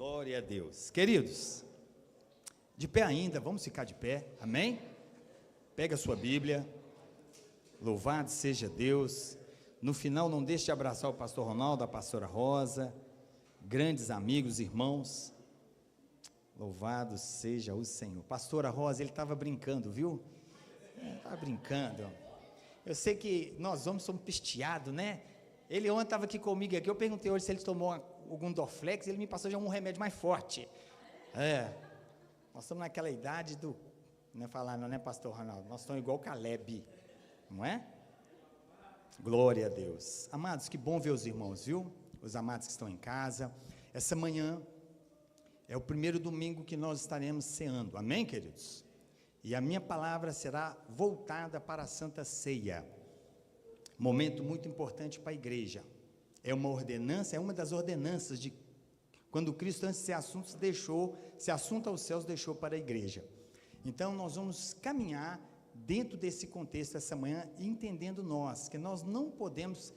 Glória a Deus. Queridos, de pé ainda, vamos ficar de pé, amém? Pega a sua Bíblia, louvado seja Deus. No final, não deixe de abraçar o pastor Ronaldo, a pastora Rosa, grandes amigos, irmãos. Louvado seja o Senhor. Pastora Rosa, ele estava brincando, viu? Estava brincando. Eu sei que nós homens somos pisteados, né? Ele ontem estava aqui comigo, eu perguntei hoje se ele tomou algum Dorflex, ele me passou já um remédio mais forte. Nós estamos naquela idade do, não é falar não, né, pastor Ronaldo? Nós estamos igual Caleb, não é? Glória a Deus. Amados, que bom ver os irmãos, viu? Os amados que estão em casa. Essa manhã é o primeiro domingo que nós estaremos ceando, amém, queridos? E a minha palavra será voltada para a Santa Ceia. Momento muito importante para a igreja. É uma ordenança, é uma das ordenanças de quando Cristo, antes de ser assunto aos céus, deixou para a igreja. Então, nós vamos caminhar dentro desse contexto essa manhã, entendendo que nós não podemos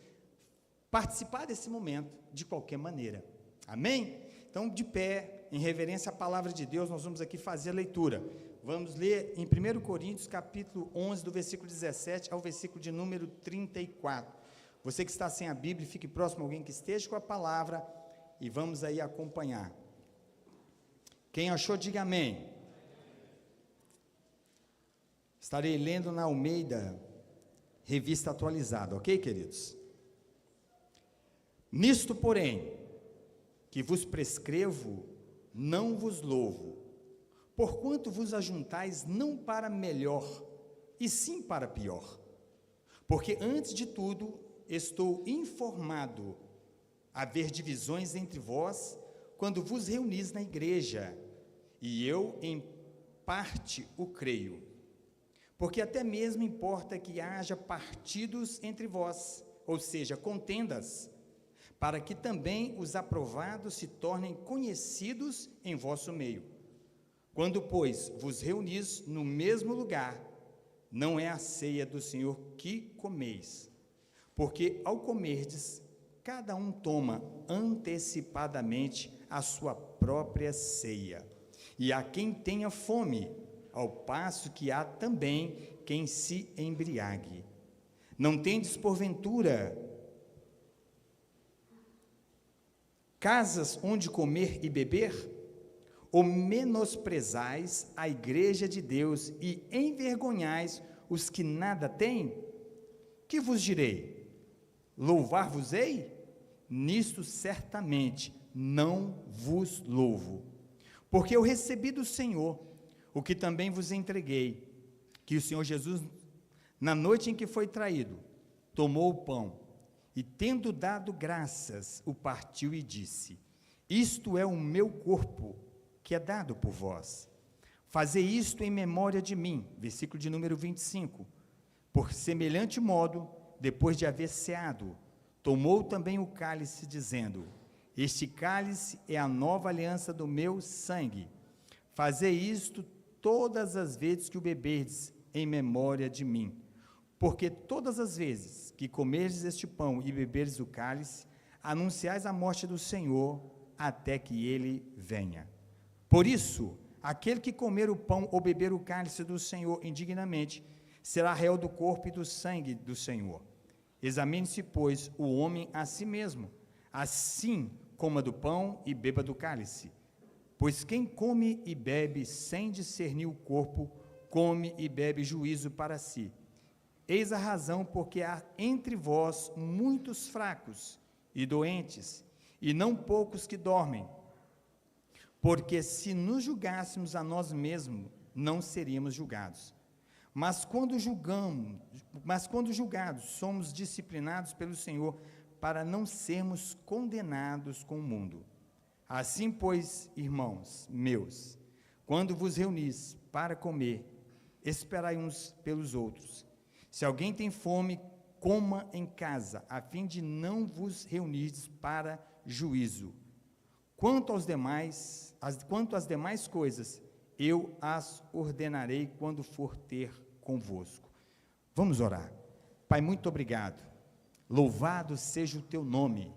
participar desse momento de qualquer maneira. Amém? Então, de pé, em reverência à palavra de Deus, nós vamos aqui fazer a leitura. Vamos ler em 1 Coríntios, capítulo 11, do versículo 17 ao versículo de número 34. Você que está sem a Bíblia, fique próximo a alguém que esteja com a palavra e vamos aí acompanhar. Quem achou, diga amém. Estarei lendo na Almeida, revista atualizada, ok, queridos? Nisto, porém, que vos prescrevo, não vos louvo, porquanto vos ajuntais não para melhor, e sim para pior. Porque antes de tudo, estou informado haver divisões entre vós, quando vos reunis na igreja, e eu em parte o creio. Porque até mesmo importa que haja partidos entre vós, ou seja, contendas, para que também os aprovados se tornem conhecidos em vosso meio. Quando, pois, vos reunis no mesmo lugar, não é a ceia do Senhor que comeis, porque ao comerdes, cada um toma antecipadamente a sua própria ceia, e há quem tenha fome, ao passo que há também quem se embriague. Não tendes, porventura, casas onde comer e beber? Ou menosprezais a igreja de Deus e envergonhais os que nada têm? Que vos direi? Louvar-vos-ei? Nisto certamente não vos louvo, porque eu recebi do Senhor o que também vos entreguei, que o Senhor Jesus, na noite em que foi traído, tomou o pão e, tendo dado graças, o partiu e disse: isto é o meu corpo, que é dado por vós. Fazei isto em memória de mim. Versículo de número 25. Por semelhante modo, depois de haver ceado, tomou também o cálice, dizendo: este cálice é a nova aliança do meu sangue. Fazei isto todas as vezes que o beberdes, em memória de mim. Porque todas as vezes que comerdes este pão e beberdes o cálice, anunciais a morte do Senhor, até que ele venha. Por isso, aquele que comer o pão ou beber o cálice do Senhor indignamente, será réu do corpo e do sangue do Senhor. Examine-se, pois, o homem a si mesmo, assim coma do pão e beba do cálice. Pois quem come e bebe sem discernir o corpo, come e bebe juízo para si. Eis a razão porque há entre vós muitos fracos e doentes, e não poucos que dormem. Porque se nos julgássemos a nós mesmos, não seríamos julgados. Mas quando julgados, somos disciplinados pelo Senhor, para não sermos condenados com o mundo. Assim, pois, irmãos meus, quando vos reunis para comer, esperai uns pelos outros. Se alguém tem fome, coma em casa, a fim de não vos reunirdes para juízo. Quanto às demais coisas, eu as ordenarei quando for ter convosco. Vamos orar. Pai, muito obrigado. Louvado seja o teu nome,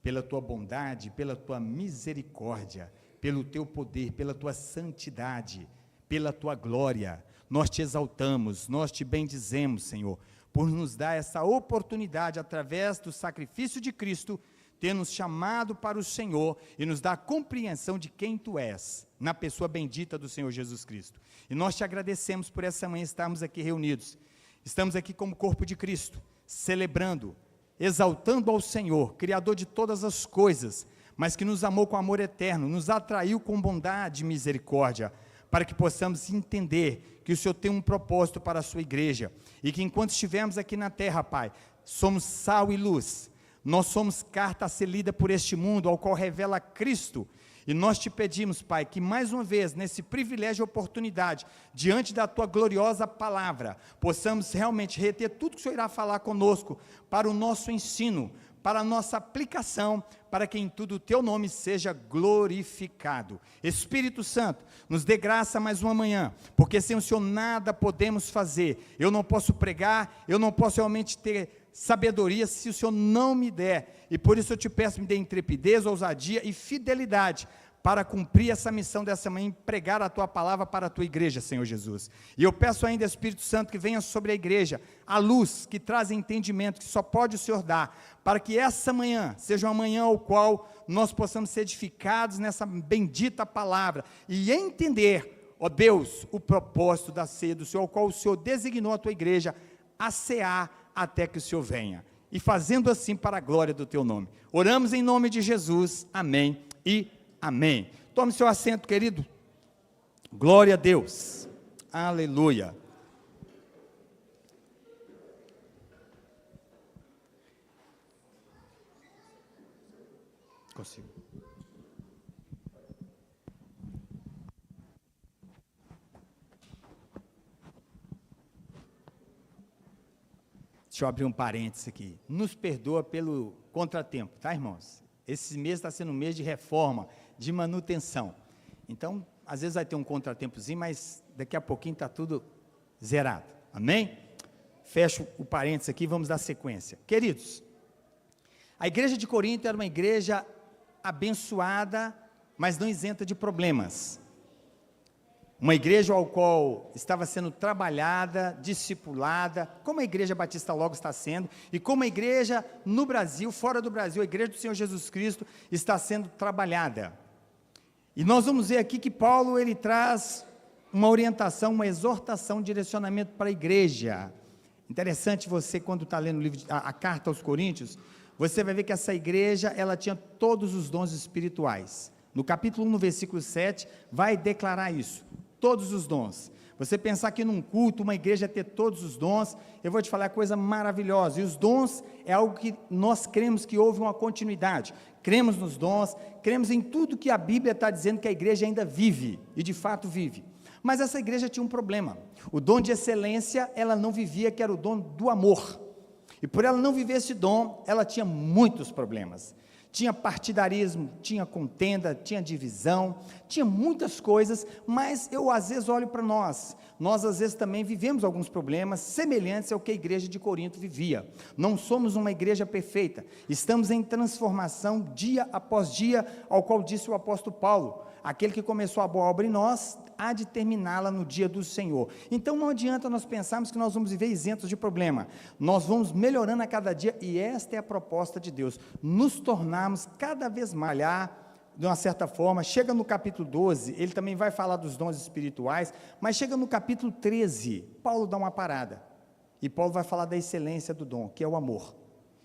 pela tua bondade, pela tua misericórdia, pelo teu poder, pela tua santidade, pela tua glória. Nós te exaltamos, nós te bendizemos, Senhor, por nos dar essa oportunidade, através do sacrifício de Cristo, ter nos chamado para o Senhor e nos dar a compreensão de quem Tu és, na pessoa bendita do Senhor Jesus Cristo. E nós te agradecemos por essa manhã estarmos aqui reunidos. Estamos aqui como corpo de Cristo, celebrando, exaltando ao Senhor, Criador de todas as coisas, mas que nos amou com amor eterno, nos atraiu com bondade e misericórdia, para que possamos entender que o Senhor tem um propósito para a sua igreja, e que enquanto estivermos aqui na terra, Pai, somos sal e luz, nós somos carta a ser lida por este mundo, ao qual revela Cristo, e nós te pedimos, Pai, que mais uma vez, nesse privilégio e oportunidade, diante da Tua gloriosa palavra, possamos realmente reter tudo que o Senhor irá falar conosco, para o nosso ensino, para a nossa aplicação, para que em tudo o Teu nome seja glorificado. Espírito Santo, nos dê graça mais uma manhã, porque sem o Senhor nada podemos fazer. Eu não posso pregar, eu não posso realmente ter sabedoria se o Senhor não me der, e por isso eu te peço, me dê intrepidez, ousadia e fidelidade, para cumprir essa missão dessa manhã, pregar a Tua palavra para a Tua igreja, Senhor Jesus. E eu peço ainda, Espírito Santo, que venha sobre a igreja, a luz que traz entendimento, que só pode o Senhor dar, para que essa manhã seja uma manhã ao qual nós possamos ser edificados nessa bendita palavra, e entender, ó Deus, o propósito da ceia do Senhor, ao qual o Senhor designou a Tua igreja, a cear até que o Senhor venha, e fazendo assim para a glória do Teu nome. Oramos em nome de Jesus, amém e amém. Tome seu assento, querido. Glória a Deus. Aleluia. Consigo. Deixa eu abrir um parênteses aqui. Nos perdoa pelo contratempo, tá, irmãos? Esse mês está sendo um mês de reforma, de manutenção. Então, às vezes vai ter um contratempozinho, mas daqui a pouquinho está tudo zerado. Amém? Fecho o parênteses aqui e vamos dar sequência. Queridos, a igreja de Corinto era uma igreja abençoada, mas não isenta de problemas. Uma igreja ao qual estava sendo trabalhada, discipulada, como a igreja Batista logo está sendo, e como a igreja no Brasil, fora do Brasil, a igreja do Senhor Jesus Cristo está sendo trabalhada. E nós vamos ver aqui que Paulo, ele traz uma orientação, uma exortação, um direcionamento para a igreja. Interessante você, quando está lendo o livro, a carta aos Coríntios, você vai ver que essa igreja, ela tinha todos os dons espirituais. No capítulo 1, no versículo 7, vai declarar isso. Todos os dons. Você pensar que num culto, uma igreja ter todos os dons, eu vou te falar coisa maravilhosa, e os dons é algo que nós cremos que houve uma continuidade, cremos nos dons, cremos em tudo que a Bíblia está dizendo que a igreja ainda vive, e de fato vive, mas essa igreja tinha um problema, o dom de excelência, ela não vivia, que era o dom do amor, e por ela não viver esse dom, ela tinha muitos problemas, tinha partidarismo, tinha contenda, tinha divisão, tinha muitas coisas, mas eu às vezes olho para nós às vezes também vivemos alguns problemas semelhantes ao que a igreja de Corinto vivia, não somos uma igreja perfeita, estamos em transformação dia após dia, ao qual disse o apóstolo Paulo, aquele que começou a boa obra em nós, há de terminá-la no dia do Senhor. Então não adianta nós pensarmos que nós vamos viver isentos de problema, nós vamos melhorando a cada dia, e esta é a proposta de Deus, nos tornarmos cada vez mais, de uma certa forma, chega no capítulo 12, ele também vai falar dos dons espirituais, mas chega no capítulo 13, Paulo dá uma parada, e Paulo vai falar da excelência do dom, que é o amor,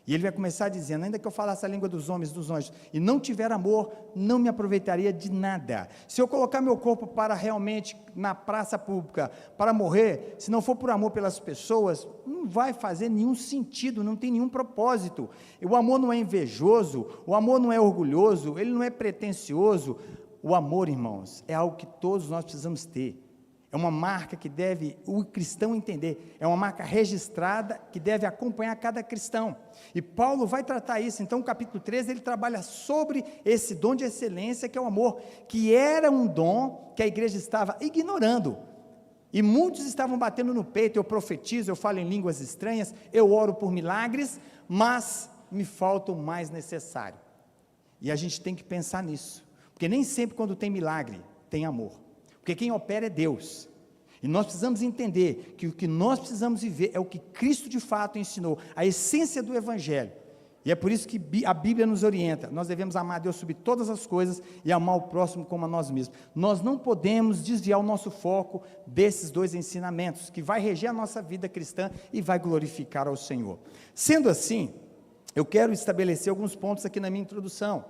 e ele vai começar dizendo, ainda que eu falasse a língua dos homens e dos anjos, e não tiver amor, não me aproveitaria de nada, se eu colocar meu corpo para realmente, na praça pública, para morrer, se não for por amor pelas pessoas, não vai fazer nenhum sentido, não tem nenhum propósito, o amor não é invejoso, o amor não é orgulhoso, ele não é pretensioso, o amor, irmãos, é algo que todos nós precisamos ter, é uma marca que deve o cristão entender, é uma marca registrada que deve acompanhar cada cristão, e Paulo vai tratar isso, então o capítulo 13 ele trabalha sobre esse dom de excelência que é o amor, que era um dom que a igreja estava ignorando, e muitos estavam batendo no peito, eu profetizo, eu falo em línguas estranhas, eu oro por milagres, mas me falta o mais necessário, e a gente tem que pensar nisso, Porque nem sempre quando tem milagre, tem amor. Porque quem opera é Deus. E nós precisamos entender que o que nós precisamos viver é o que Cristo de fato ensinou, a essência do Evangelho. E é por isso que a Bíblia nos orienta. Nós devemos amar a Deus sobre todas as coisas e amar o próximo como a nós mesmos. Nós não podemos desviar o nosso foco desses dois ensinamentos, que vai reger a nossa vida cristã e vai glorificar ao Senhor. Sendo assim, eu quero estabelecer alguns pontos aqui na minha introdução.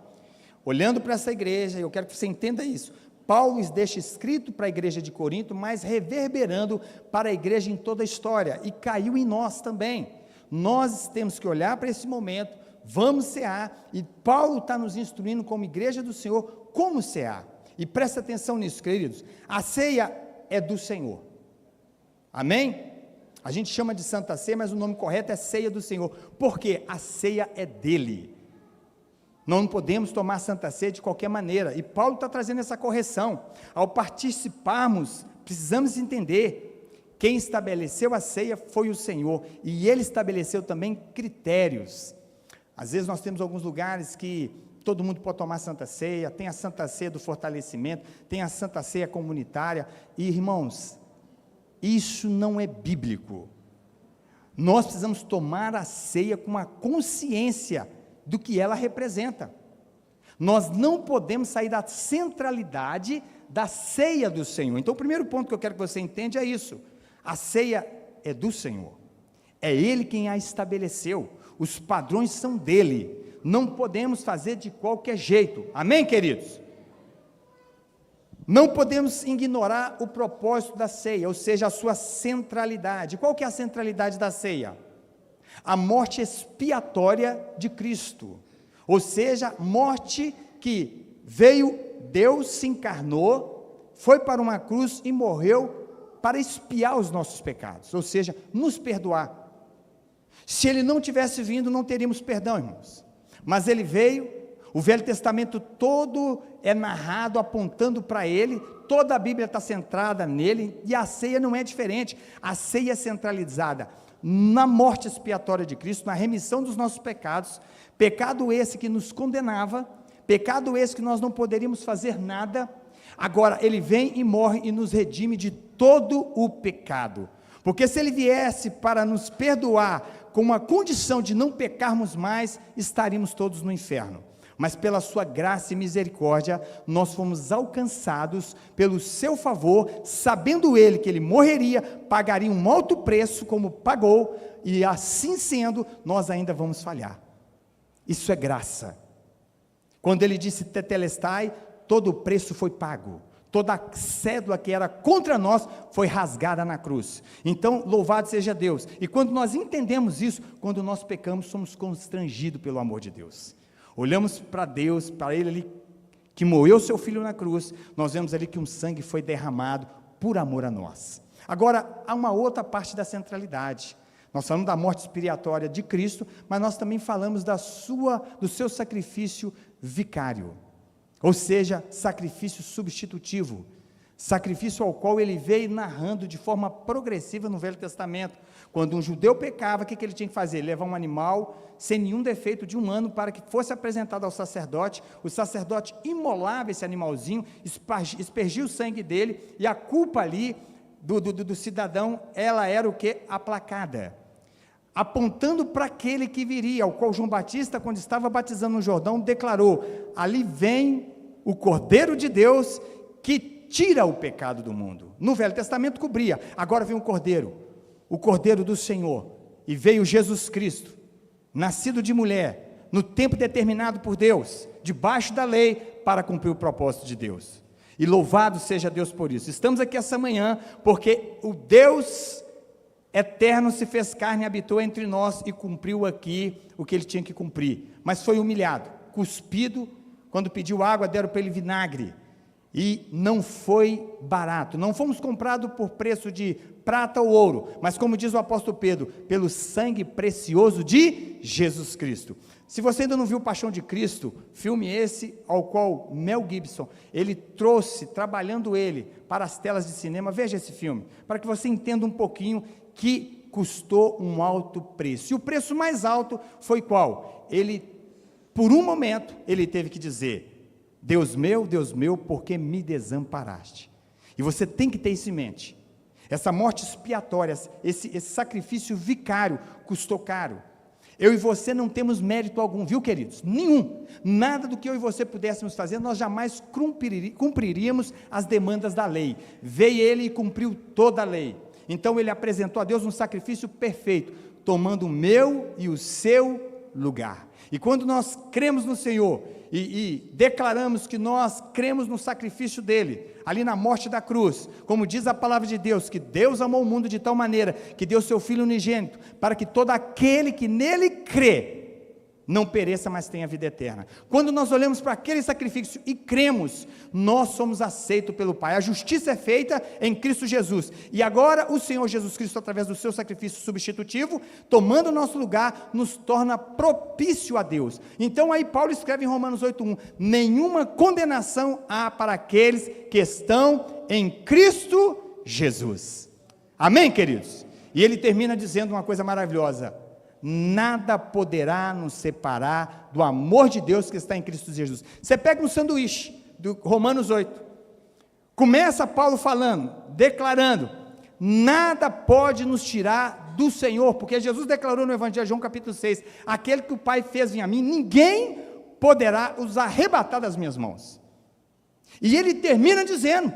Olhando para essa igreja, eu quero que você entenda isso. Paulo deixa escrito para a igreja de Corinto, mas reverberando para a igreja em toda a história, e caiu em nós também. Nós temos que olhar para esse momento, vamos cear, e Paulo está nos instruindo como igreja do Senhor, como cear. E presta atenção nisso, queridos, a ceia é do Senhor, amém? A gente chama de Santa Ceia, mas o nome correto é ceia do Senhor, porque a ceia é dele. Não podemos tomar Santa Ceia de qualquer maneira, e Paulo está trazendo essa correção. Ao participarmos, precisamos entender, quem estabeleceu a ceia foi o Senhor, e Ele estabeleceu também critérios. Às vezes nós temos alguns lugares que todo mundo pode tomar Santa Ceia, tem a Santa Ceia do fortalecimento, tem a Santa Ceia comunitária, e irmãos, isso não é bíblico. Nós precisamos tomar a ceia com a consciência do que ela representa. Nós não podemos sair da centralidade da ceia do Senhor. Então o primeiro ponto que eu quero que você entenda é isso, a ceia é do Senhor, é Ele quem a estabeleceu, os padrões são dEle, não podemos fazer de qualquer jeito, amém, queridos? Não podemos ignorar o propósito da ceia, ou seja, a sua centralidade. Qual que é a centralidade da ceia? A morte expiatória de Cristo, ou seja, morte que veio, Deus se encarnou, foi para uma cruz e morreu para expiar os nossos pecados, ou seja, nos perdoar. Se Ele não tivesse vindo, não teríamos perdão, irmãos, mas Ele veio, o Velho Testamento todo é narrado apontando para Ele, toda a Bíblia está centrada nele, e a ceia não é diferente, a ceia é centralizada na morte expiatória de Cristo, na remissão dos nossos pecados, pecado esse que nos condenava, pecado esse que nós não poderíamos fazer nada, agora Ele vem e morre e nos redime de todo o pecado, porque se Ele viesse para nos perdoar, com uma condição de não pecarmos mais, estaríamos todos no inferno, mas pela sua graça e misericórdia, nós fomos alcançados pelo seu favor, sabendo Ele que Ele morreria, pagaria um alto preço como pagou, e assim sendo, nós ainda vamos falhar. Isso é graça. Quando Ele disse tetelestai, todo o preço foi pago, toda a cédula que era contra nós foi rasgada na cruz. Então, louvado seja Deus. E quando nós entendemos isso, quando nós pecamos, somos constrangidos pelo amor de Deus. Olhamos para Deus, para Ele ali, que morreu seu Filho na cruz, nós vemos ali que um sangue foi derramado por amor a nós. Agora, há uma outra parte da centralidade. Nós falamos da morte expiatória de Cristo, mas nós também falamos do seu sacrifício vicário, ou seja, sacrifício substitutivo, sacrifício ao qual Ele veio narrando de forma progressiva no Velho Testamento. Quando um judeu pecava, o que ele tinha que fazer? Levar um animal sem nenhum defeito de um ano para que fosse apresentado ao sacerdote, o sacerdote imolava esse animalzinho, espergia o sangue dele, e a culpa ali do cidadão, ela era o que? Aplacada, apontando para aquele que viria, ao qual João Batista, quando estava batizando no Jordão, declarou, ali vem o Cordeiro de Deus, que tira o pecado do mundo. No Velho Testamento cobria, agora vem o Cordeiro do Senhor, e veio Jesus Cristo, nascido de mulher, no tempo determinado por Deus, debaixo da lei, para cumprir o propósito de Deus, e louvado seja Deus por isso. Estamos aqui essa manhã, porque o Deus eterno se fez carne e habitou entre nós, e cumpriu aqui o que Ele tinha que cumprir, mas foi humilhado, cuspido, quando pediu água, deram para Ele vinagre, e não foi barato, não fomos comprados por preço de prata ou ouro, mas como diz o apóstolo Pedro, pelo sangue precioso de Jesus Cristo. Se você ainda não viu Paixão de Cristo, filme esse ao qual Mel Gibson, ele trouxe, trabalhando ele para as telas de cinema, veja esse filme, para que você entenda um pouquinho que custou um alto preço, e o preço mais alto foi qual? Ele, por um momento, ele teve que dizer, Deus meu, por que me desamparaste? E você tem que ter isso em mente. Essa morte expiatória, esse sacrifício vicário, custou caro. Eu e você não temos mérito algum, viu, queridos? Nenhum. Nada do que eu e você pudéssemos fazer, nós jamais cumpriríamos as demandas da lei. Veio ele e cumpriu toda a lei. Então ele apresentou a Deus um sacrifício perfeito, tomando o meu e o seu lugar. E quando nós cremos no Senhor e declaramos que nós cremos no sacrifício dele, ali na morte da cruz, como diz a palavra de Deus, que Deus amou o mundo de tal maneira, que deu seu Filho unigênito, para que todo aquele que nele crê, não pereça, mas tenha vida eterna. Quando nós olhamos para aquele sacrifício e cremos, nós somos aceitos pelo Pai. A justiça é feita em Cristo Jesus. E agora o Senhor Jesus Cristo, através do seu sacrifício substitutivo, tomando o nosso lugar, nos torna propício a Deus. Então aí Paulo escreve em Romanos 8:1, nenhuma condenação há para aqueles que estão em Cristo Jesus. Amém, queridos? E ele termina dizendo uma coisa maravilhosa: nada poderá nos separar do amor de Deus que está em Cristo Jesus. Você pega um sanduíche, do Romanos 8, começa Paulo falando, declarando, nada pode nos tirar do Senhor, porque Jesus declarou no Evangelho de João capítulo 6, aquele que o Pai fez vir a mim, ninguém poderá os arrebatar das minhas mãos. E ele termina dizendo,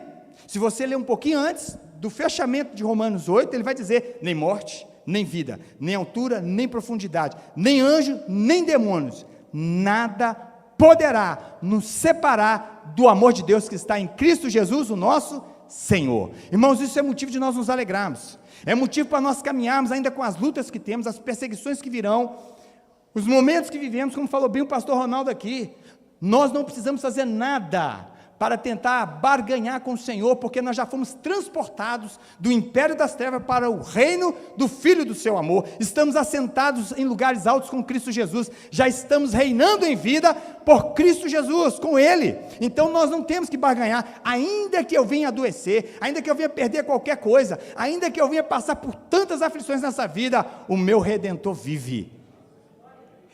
se você ler um pouquinho antes, do fechamento de Romanos 8, ele vai dizer, nem morte, nem vida, nem altura, nem profundidade, nem anjo, nem demônios, nada poderá nos separar do amor de Deus que está em Cristo Jesus, o nosso Senhor. Irmãos, isso é motivo de nós nos alegrarmos, é motivo para nós caminharmos ainda com as lutas que temos, as perseguições que virão, os momentos que vivemos, como falou bem o pastor Ronaldo aqui, nós não precisamos fazer nada para tentar barganhar com o Senhor, porque nós já fomos transportados do império das trevas para o reino do Filho do seu amor, estamos assentados em lugares altos com Cristo Jesus, já estamos reinando em vida por Cristo Jesus, com Ele, então nós não temos que barganhar, ainda que eu venha adoecer, ainda que eu venha perder qualquer coisa, ainda que eu venha passar por tantas aflições nessa vida, o meu Redentor vive,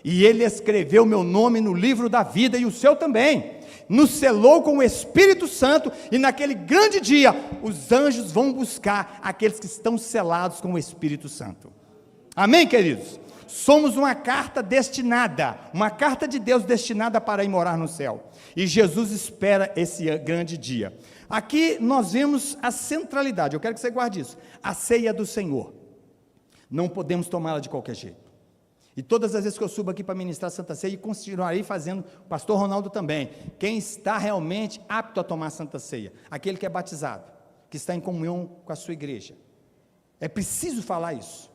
e Ele escreveu meu nome no livro da vida, e o seu também, nos selou com o Espírito Santo, e naquele grande dia, os anjos vão buscar aqueles que estão selados com o Espírito Santo, amém, queridos? Somos uma carta destinada, uma carta de Deus destinada para ir morar no céu, e Jesus espera esse grande dia. Aqui nós vemos a centralidade, eu quero que você guarde isso, a ceia do Senhor, não podemos tomá-la de qualquer jeito, e todas as vezes que eu subo aqui para ministrar a Santa Ceia, e continuarei fazendo, o pastor Ronaldo também, quem está realmente apto a tomar a Santa Ceia, aquele que é batizado, que está em comunhão com a sua igreja, é preciso falar isso,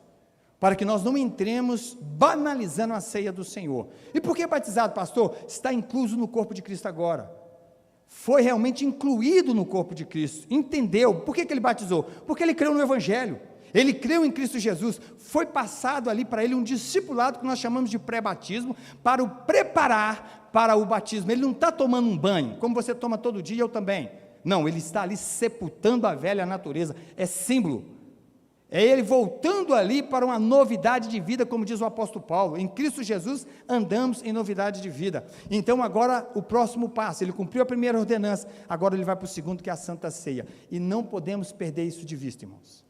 para que nós não entremos banalizando a ceia do Senhor. E por que batizado, pastor? Está incluso no corpo de Cristo agora, foi realmente incluído no corpo de Cristo, entendeu? Por que ele batizou? Porque ele creu no Evangelho, ele creu em Cristo Jesus, foi passado ali para ele um discipulado que nós chamamos de pré-batismo, para o preparar para o batismo. Ele não está tomando um banho, como você toma todo dia, eu também, não, ele está ali sepultando a velha natureza, é símbolo, é ele voltando ali para uma novidade de vida, como diz o apóstolo Paulo, em Cristo Jesus andamos em novidade de vida. Então agora o próximo passo, ele cumpriu a primeira ordenança, agora ele vai para o segundo, que é a Santa Ceia, e não podemos perder isso de vista, irmãos.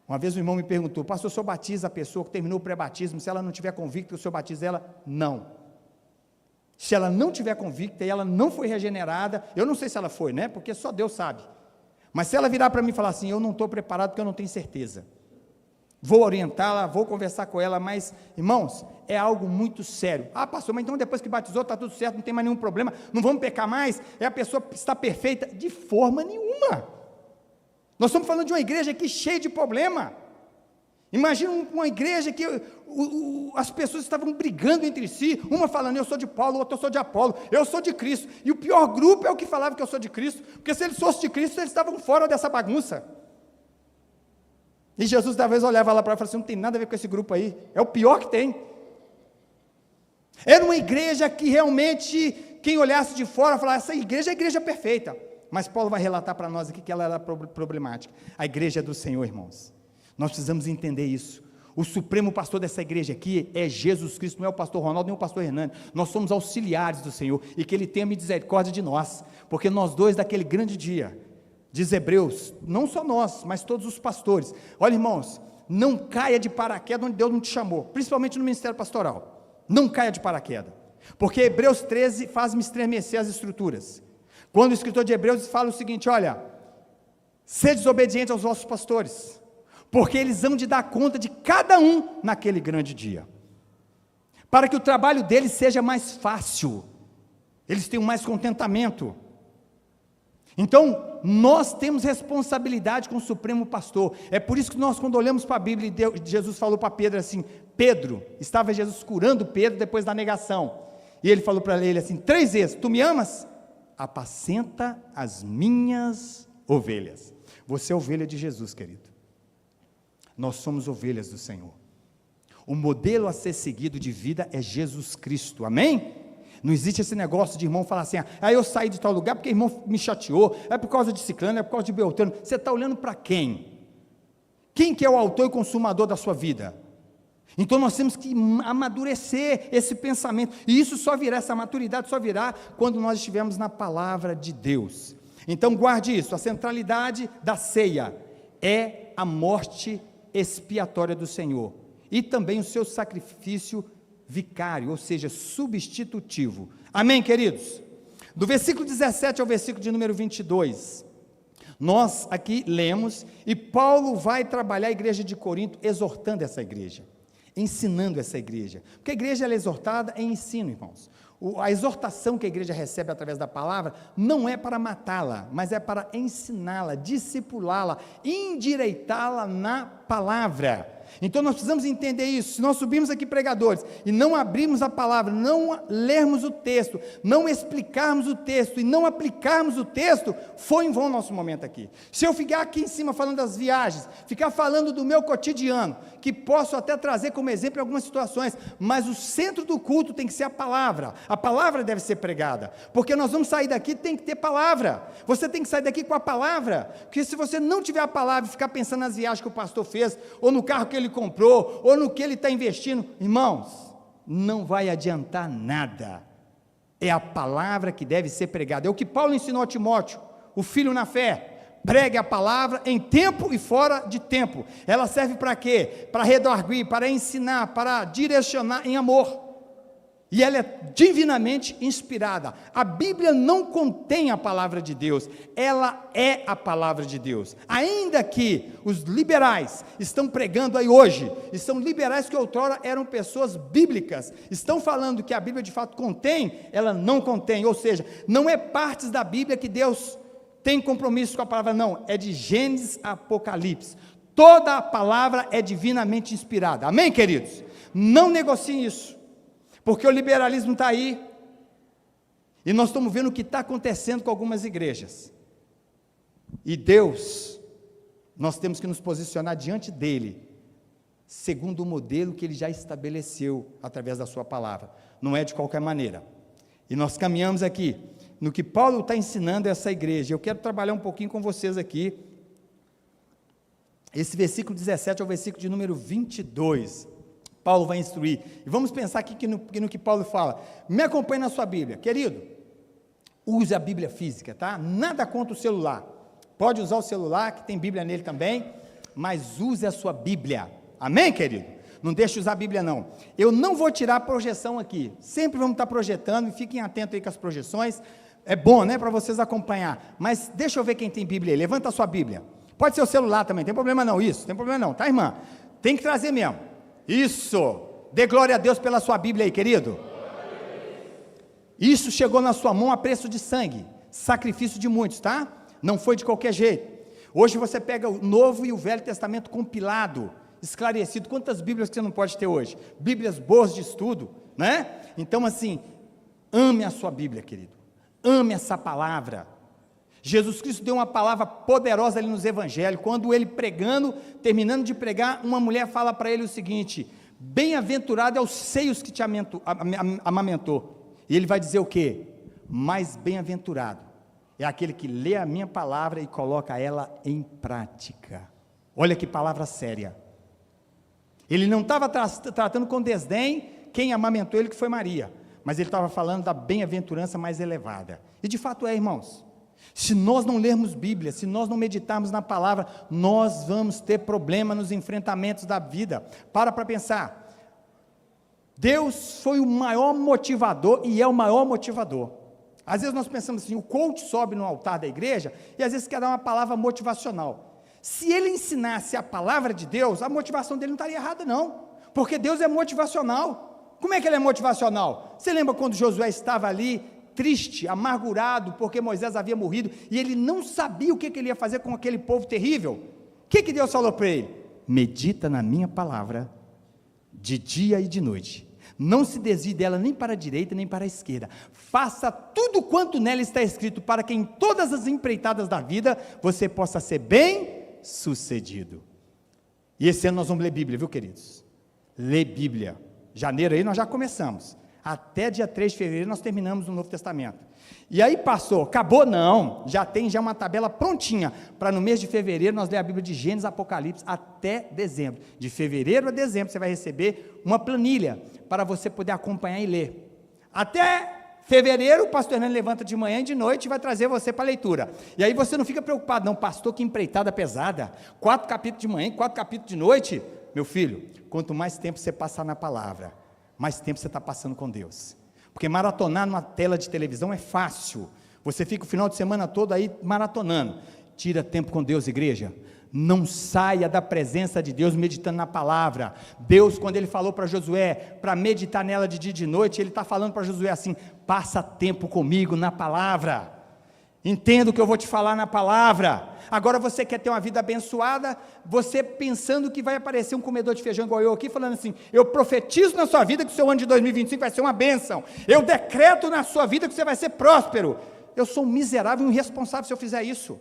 Uma vez um irmão me perguntou, pastor, o senhor batiza a pessoa que terminou o pré-batismo, se ela não tiver convicta que o senhor batiza ela? Não. Se ela não tiver convicta e ela não foi regenerada, eu não sei se ela foi, né? Porque só Deus sabe. Mas se ela virar para mim e falar assim, eu não estou preparado porque eu não tenho certeza, vou orientá-la, vou conversar com ela, mas, irmãos, é algo muito sério. Ah, pastor, mas então depois que batizou está tudo certo, não tem mais nenhum problema, não vamos pecar mais, a pessoa está perfeita? De forma nenhuma. Nós estamos falando de uma igreja aqui cheia de problema. Imagina uma igreja que as pessoas estavam brigando entre si, uma falando, eu sou de Paulo, outra eu sou de Apolo, eu sou de Cristo, e o pior grupo é o que falava que eu sou de Cristo, porque se eles fossem de Cristo, eles estavam fora dessa bagunça, e Jesus talvez olhava lá para ela e falava assim, não tem nada a ver com esse grupo aí, é o pior que tem. Era uma igreja que realmente, quem olhasse de fora, falava, essa igreja é a igreja perfeita, mas Paulo vai relatar para nós aqui que ela era problemática. A igreja é do Senhor, irmãos. Nós precisamos entender isso. O supremo pastor dessa igreja aqui é Jesus Cristo, não é o pastor Ronaldo, nem o pastor Hernani. Nós somos auxiliares do Senhor, e que Ele tenha misericórdia de nós, porque nós dois daquele grande dia, diz Hebreus, não só nós, mas todos os pastores. Olha, irmãos, não caia de paraquedas onde Deus não te chamou, principalmente no ministério pastoral. Não caia de paraquedas, porque Hebreus 13 faz-me estremecer as estruturas. Quando o escritor de Hebreus fala o seguinte: olha, sede desobedientes aos vossos pastores, porque eles hão de dar conta de cada um naquele grande dia, para que o trabalho deles seja mais fácil, eles tenham mais contentamento. Então, nós temos responsabilidade com o supremo pastor. É por isso que nós, quando olhamos para a Bíblia, Jesus falou para Pedro assim, Pedro, estava Jesus curando Pedro depois da negação, e ele falou para ele assim, 3 vezes, tu me amas? Apacenta as minhas ovelhas. Você é ovelha de Jesus, querido. Nós somos ovelhas do Senhor. O modelo a ser seguido de vida é Jesus Cristo, amém? Não existe esse negócio de irmão falar assim, eu saí de tal lugar porque irmão me chateou, é por causa de ciclano, é por causa de beltrano. Você está olhando para quem? Quem que é o autor e consumador da sua vida? Então nós temos que amadurecer esse pensamento, e isso só virá, essa maturidade só virá quando nós estivermos na palavra de Deus. Então guarde isso, a centralidade da ceia é a morte expiatória do Senhor, e também o seu sacrifício vicário, ou seja, substitutivo. Amém, queridos? Do versículo 17 ao versículo de número 22, nós aqui lemos, e Paulo vai trabalhar a igreja de Corinto, exortando essa igreja, ensinando essa igreja, porque a igreja ela é exortada em ensino, irmãos. A exortação que a igreja recebe através da palavra, não é para matá-la, mas é para ensiná-la, discipulá-la, endireitá-la na palavra. Então nós precisamos entender isso. Se nós subirmos aqui pregadores, e não abrirmos a palavra, não lermos o texto, não explicarmos o texto, e não aplicarmos o texto, foi em vão o nosso momento aqui. Se eu ficar aqui em cima falando das viagens, ficar falando do meu cotidiano, que posso até trazer como exemplo em algumas situações, mas o centro do culto tem que ser a palavra deve ser pregada, porque nós vamos sair daqui, tem que ter palavra, você tem que sair daqui com a palavra, porque se você não tiver a palavra, e ficar pensando nas viagens que o pastor fez, ou no carro que ele comprou, ou no que ele está investindo, irmãos, não vai adiantar nada. É a palavra que deve ser pregada, é o que Paulo ensinou a Timóteo, o filho na fé. Pregue a palavra em tempo e fora de tempo. Ela serve para quê? Para redarguir, para ensinar, para direcionar em amor. E ela é divinamente inspirada. A Bíblia não contém a palavra de Deus, ela é a palavra de Deus. Ainda que os liberais estão pregando aí hoje, e são liberais que outrora eram pessoas bíblicas, estão falando que a Bíblia de fato contém, ela não contém, ou seja, não é partes da Bíblia que Deus tem compromisso com a palavra, não, é de Gênesis a Apocalipse. Toda a palavra é divinamente inspirada, amém, queridos? Não negociem isso, porque o liberalismo está aí, e nós estamos vendo o que está acontecendo com algumas igrejas, e Deus, nós temos que nos posicionar diante dEle, segundo o modelo que Ele já estabeleceu, através da sua palavra, não é de qualquer maneira, e nós caminhamos aqui, no que Paulo está ensinando a essa igreja. Eu quero trabalhar um pouquinho com vocês aqui, esse versículo 17 ao versículo de número 22, Paulo vai instruir, e vamos pensar aqui no que Paulo fala. Me acompanhe na sua Bíblia, querido, use a Bíblia física, tá? Nada contra o celular, pode usar o celular, que tem Bíblia nele também, mas use a sua Bíblia, amém, querido? Não deixe de usar a Bíblia não. Eu não vou tirar a projeção aqui, sempre vamos estar projetando, e fiquem atentos aí com as projeções, é bom, né, para vocês acompanhar, mas deixa eu ver quem tem Bíblia aí, levanta a sua Bíblia, pode ser o celular também, tem problema não, isso, tem problema não, tá, irmã? Tem que trazer mesmo, isso, dê glória a Deus pela sua Bíblia aí, querido, isso chegou na sua mão a preço de sangue, sacrifício de muitos, tá? Não foi de qualquer jeito. Hoje você pega o Novo e o Velho Testamento compilado, esclarecido, quantas Bíblias que você não pode ter hoje? Bíblias boas de estudo, né? Então assim, ame a sua Bíblia, querido, ame essa palavra. Jesus Cristo deu uma palavra poderosa ali nos evangelhos, quando ele pregando, terminando de pregar, uma mulher fala para ele o seguinte: bem-aventurado é os seios que te amamentou, e ele vai dizer o quê? Mais bem-aventurado é aquele que lê a minha palavra e coloca ela em prática. Olha que palavra séria. Ele não estava tratando com desdém quem amamentou ele, que foi Maria, mas ele estava falando da bem-aventurança mais elevada. E de fato irmãos, se nós não lermos Bíblia, se nós não meditarmos na palavra, nós vamos ter problema nos enfrentamentos da vida. Para pensar. Deus foi o maior motivador e é o maior motivador. Às vezes nós pensamos assim, o coach sobe no altar da igreja e às vezes quer dar uma palavra motivacional. Se ele ensinasse a palavra de Deus, a motivação dele não estaria errada não, porque Deus é motivacional. Como é que ele é motivacional? Você lembra quando Josué estava ali, triste, amargurado, porque Moisés havia morrido, e ele não sabia o que ele ia fazer com aquele povo terrível? O que Deus falou para ele? Medita na minha palavra, de dia e de noite, não se desvie dela nem para a direita nem para a esquerda, faça tudo quanto nela está escrito, para que em todas as empreitadas da vida, você possa ser bem sucedido. E esse ano nós vamos ler Bíblia, viu queridos? Ler Bíblia, janeiro aí nós já começamos, até dia 3 de fevereiro nós terminamos o Novo Testamento, e aí passou, acabou não, já tem uma tabela prontinha, para no mês de fevereiro nós ler a Bíblia de Gênesis, Apocalipse, até dezembro, de fevereiro a dezembro você vai receber uma planilha, para você poder acompanhar e ler, até fevereiro o pastor Hernani levanta de manhã e de noite e vai trazer você para a leitura, e aí você não fica preocupado não, pastor, que empreitada pesada, 4 capítulos de manhã, 4 capítulos de noite, meu filho, quanto mais tempo você passar na palavra, mais tempo você está passando com Deus, porque maratonar numa tela de televisão é fácil, você fica o final de semana todo aí maratonando, tira tempo com Deus igreja, não saia da presença de Deus meditando na palavra. Deus, quando ele falou para Josué, para meditar nela de dia e de noite, ele está falando para Josué assim, passa tempo comigo na palavra, entenda o que eu vou te falar na palavra. Agora você quer ter uma vida abençoada, você pensando que vai aparecer um comedor de feijão igual eu aqui, falando assim, eu profetizo na sua vida que o seu ano de 2025 vai ser uma bênção, eu decreto na sua vida que você vai ser próspero. Eu sou um miserável e irresponsável se eu fizer isso.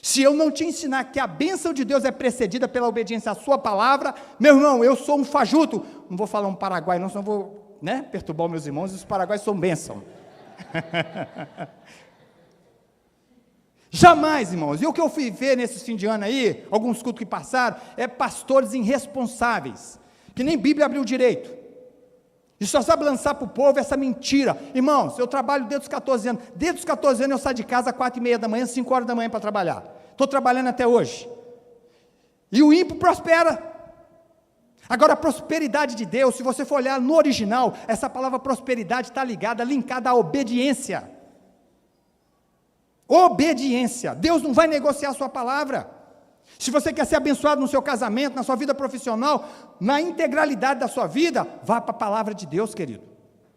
Se eu não te ensinar que a bênção de Deus é precedida pela obediência à sua palavra, meu irmão, eu sou um fajuto, não vou falar um paraguai não, senão vou perturbar os meus irmãos, e os paraguaios são bênção. Jamais, irmãos, e o que eu fui ver nesses fim de ano aí, alguns cultos que passaram, é pastores irresponsáveis, que nem Bíblia abriu direito, e só sabe lançar para o povo essa mentira. Irmãos, eu trabalho desde os 14 anos, desde os 14 anos eu saio de casa às 4h30 da manhã, 5 horas da manhã para trabalhar, estou trabalhando até hoje, e o ímpio prospera. Agora a prosperidade de Deus, se você for olhar no original, essa palavra prosperidade está linkada à obediência. Obediência. Deus não vai negociar a sua palavra. Se você quer ser abençoado no seu casamento, na sua vida profissional, na integralidade da sua vida, vá para a palavra de Deus, querido,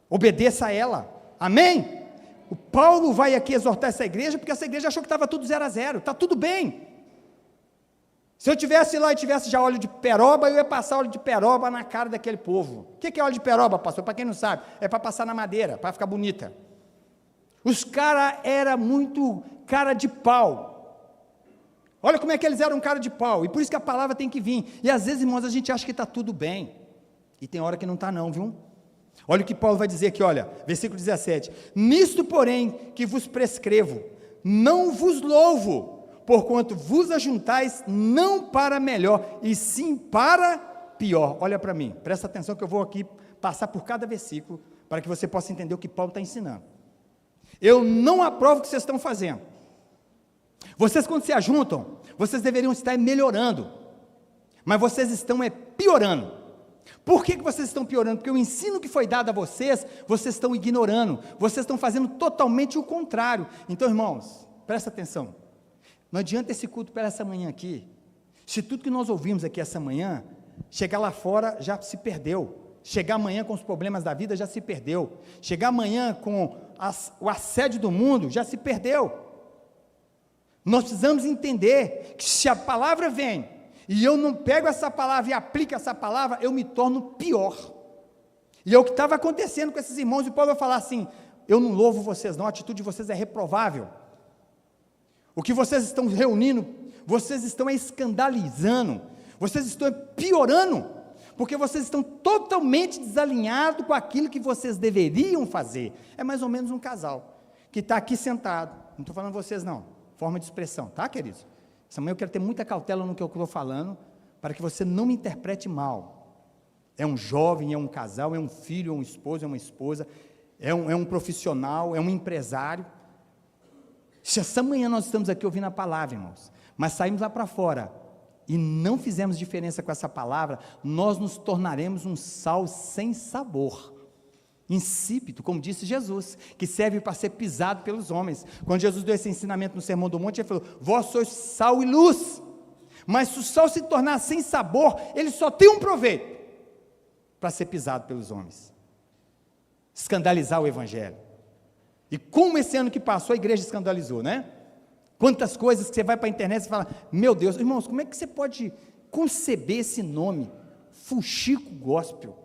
obedeça a ela, amém? O Paulo vai aqui exortar essa igreja, porque essa igreja achou que estava tudo 0-0, está tudo bem. Se eu tivesse lá e tivesse já óleo de peroba, eu ia passar óleo de peroba na cara daquele povo. O que é óleo de peroba, pastor? Para quem não sabe, é para passar na madeira, para ficar bonita. Os caras eram muito cara de pau. Olha como é que eles eram cara de pau, e por isso que a palavra tem que vir, e às vezes, irmãos, a gente acha que está tudo bem, e tem hora que não está não, viu? Olha o que Paulo vai dizer aqui, olha, versículo 17, nisto porém que vos prescrevo, não vos louvo, porquanto vos ajuntais não para melhor, e sim para pior. Olha para mim, presta atenção que eu vou aqui passar por cada versículo, para que você possa entender o que Paulo está ensinando. Eu não aprovo o que vocês estão fazendo. Vocês quando se ajuntam, vocês deveriam estar melhorando, mas vocês estão piorando. Por que vocês estão piorando? Porque o ensino que foi dado a vocês estão ignorando, vocês estão fazendo totalmente o contrário. Então, irmãos, presta atenção, não adianta esse culto para essa manhã aqui, se tudo que nós ouvimos aqui essa manhã, chegar lá fora já se perdeu, chegar amanhã com os problemas da vida já se perdeu, chegar amanhã com o assédio do mundo já se perdeu. Nós precisamos entender que se a palavra vem, e eu não pego essa palavra e aplico essa palavra, eu me torno pior. E é o que estava acontecendo com esses irmãos, e Paulo vai falar assim, eu não louvo vocês não, a atitude de vocês é reprovável. O que vocês estão reunindo, vocês estão escandalizando, vocês estão piorando, porque vocês estão totalmente desalinhados com aquilo que vocês deveriam fazer. É mais ou menos um casal, que está aqui sentado, não estou falando vocês não, forma de expressão, tá, queridos? Essa manhã eu quero ter muita cautela no que eu estou falando, para que você não me interprete mal. É um jovem, é um casal, é um filho, é um esposo, é uma esposa, é um profissional, é um empresário. Se essa manhã nós estamos aqui ouvindo a palavra, irmãos, mas saímos lá para fora e não fizemos diferença com essa palavra, nós nos tornaremos um sal sem sabor, insípido, como disse Jesus, que serve para ser pisado pelos homens. Quando Jesus deu esse ensinamento no Sermão do Monte, ele falou: vós sois sal e luz. Mas se o sal se tornar sem sabor, ele só tem um proveito: para ser pisado pelos homens, escandalizar o evangelho. E como esse ano que passou a igreja escandalizou, né? Quantas coisas que você vai para a internet e fala: meu Deus, irmãos, como é que você pode conceber esse nome? Fuxico Gospel.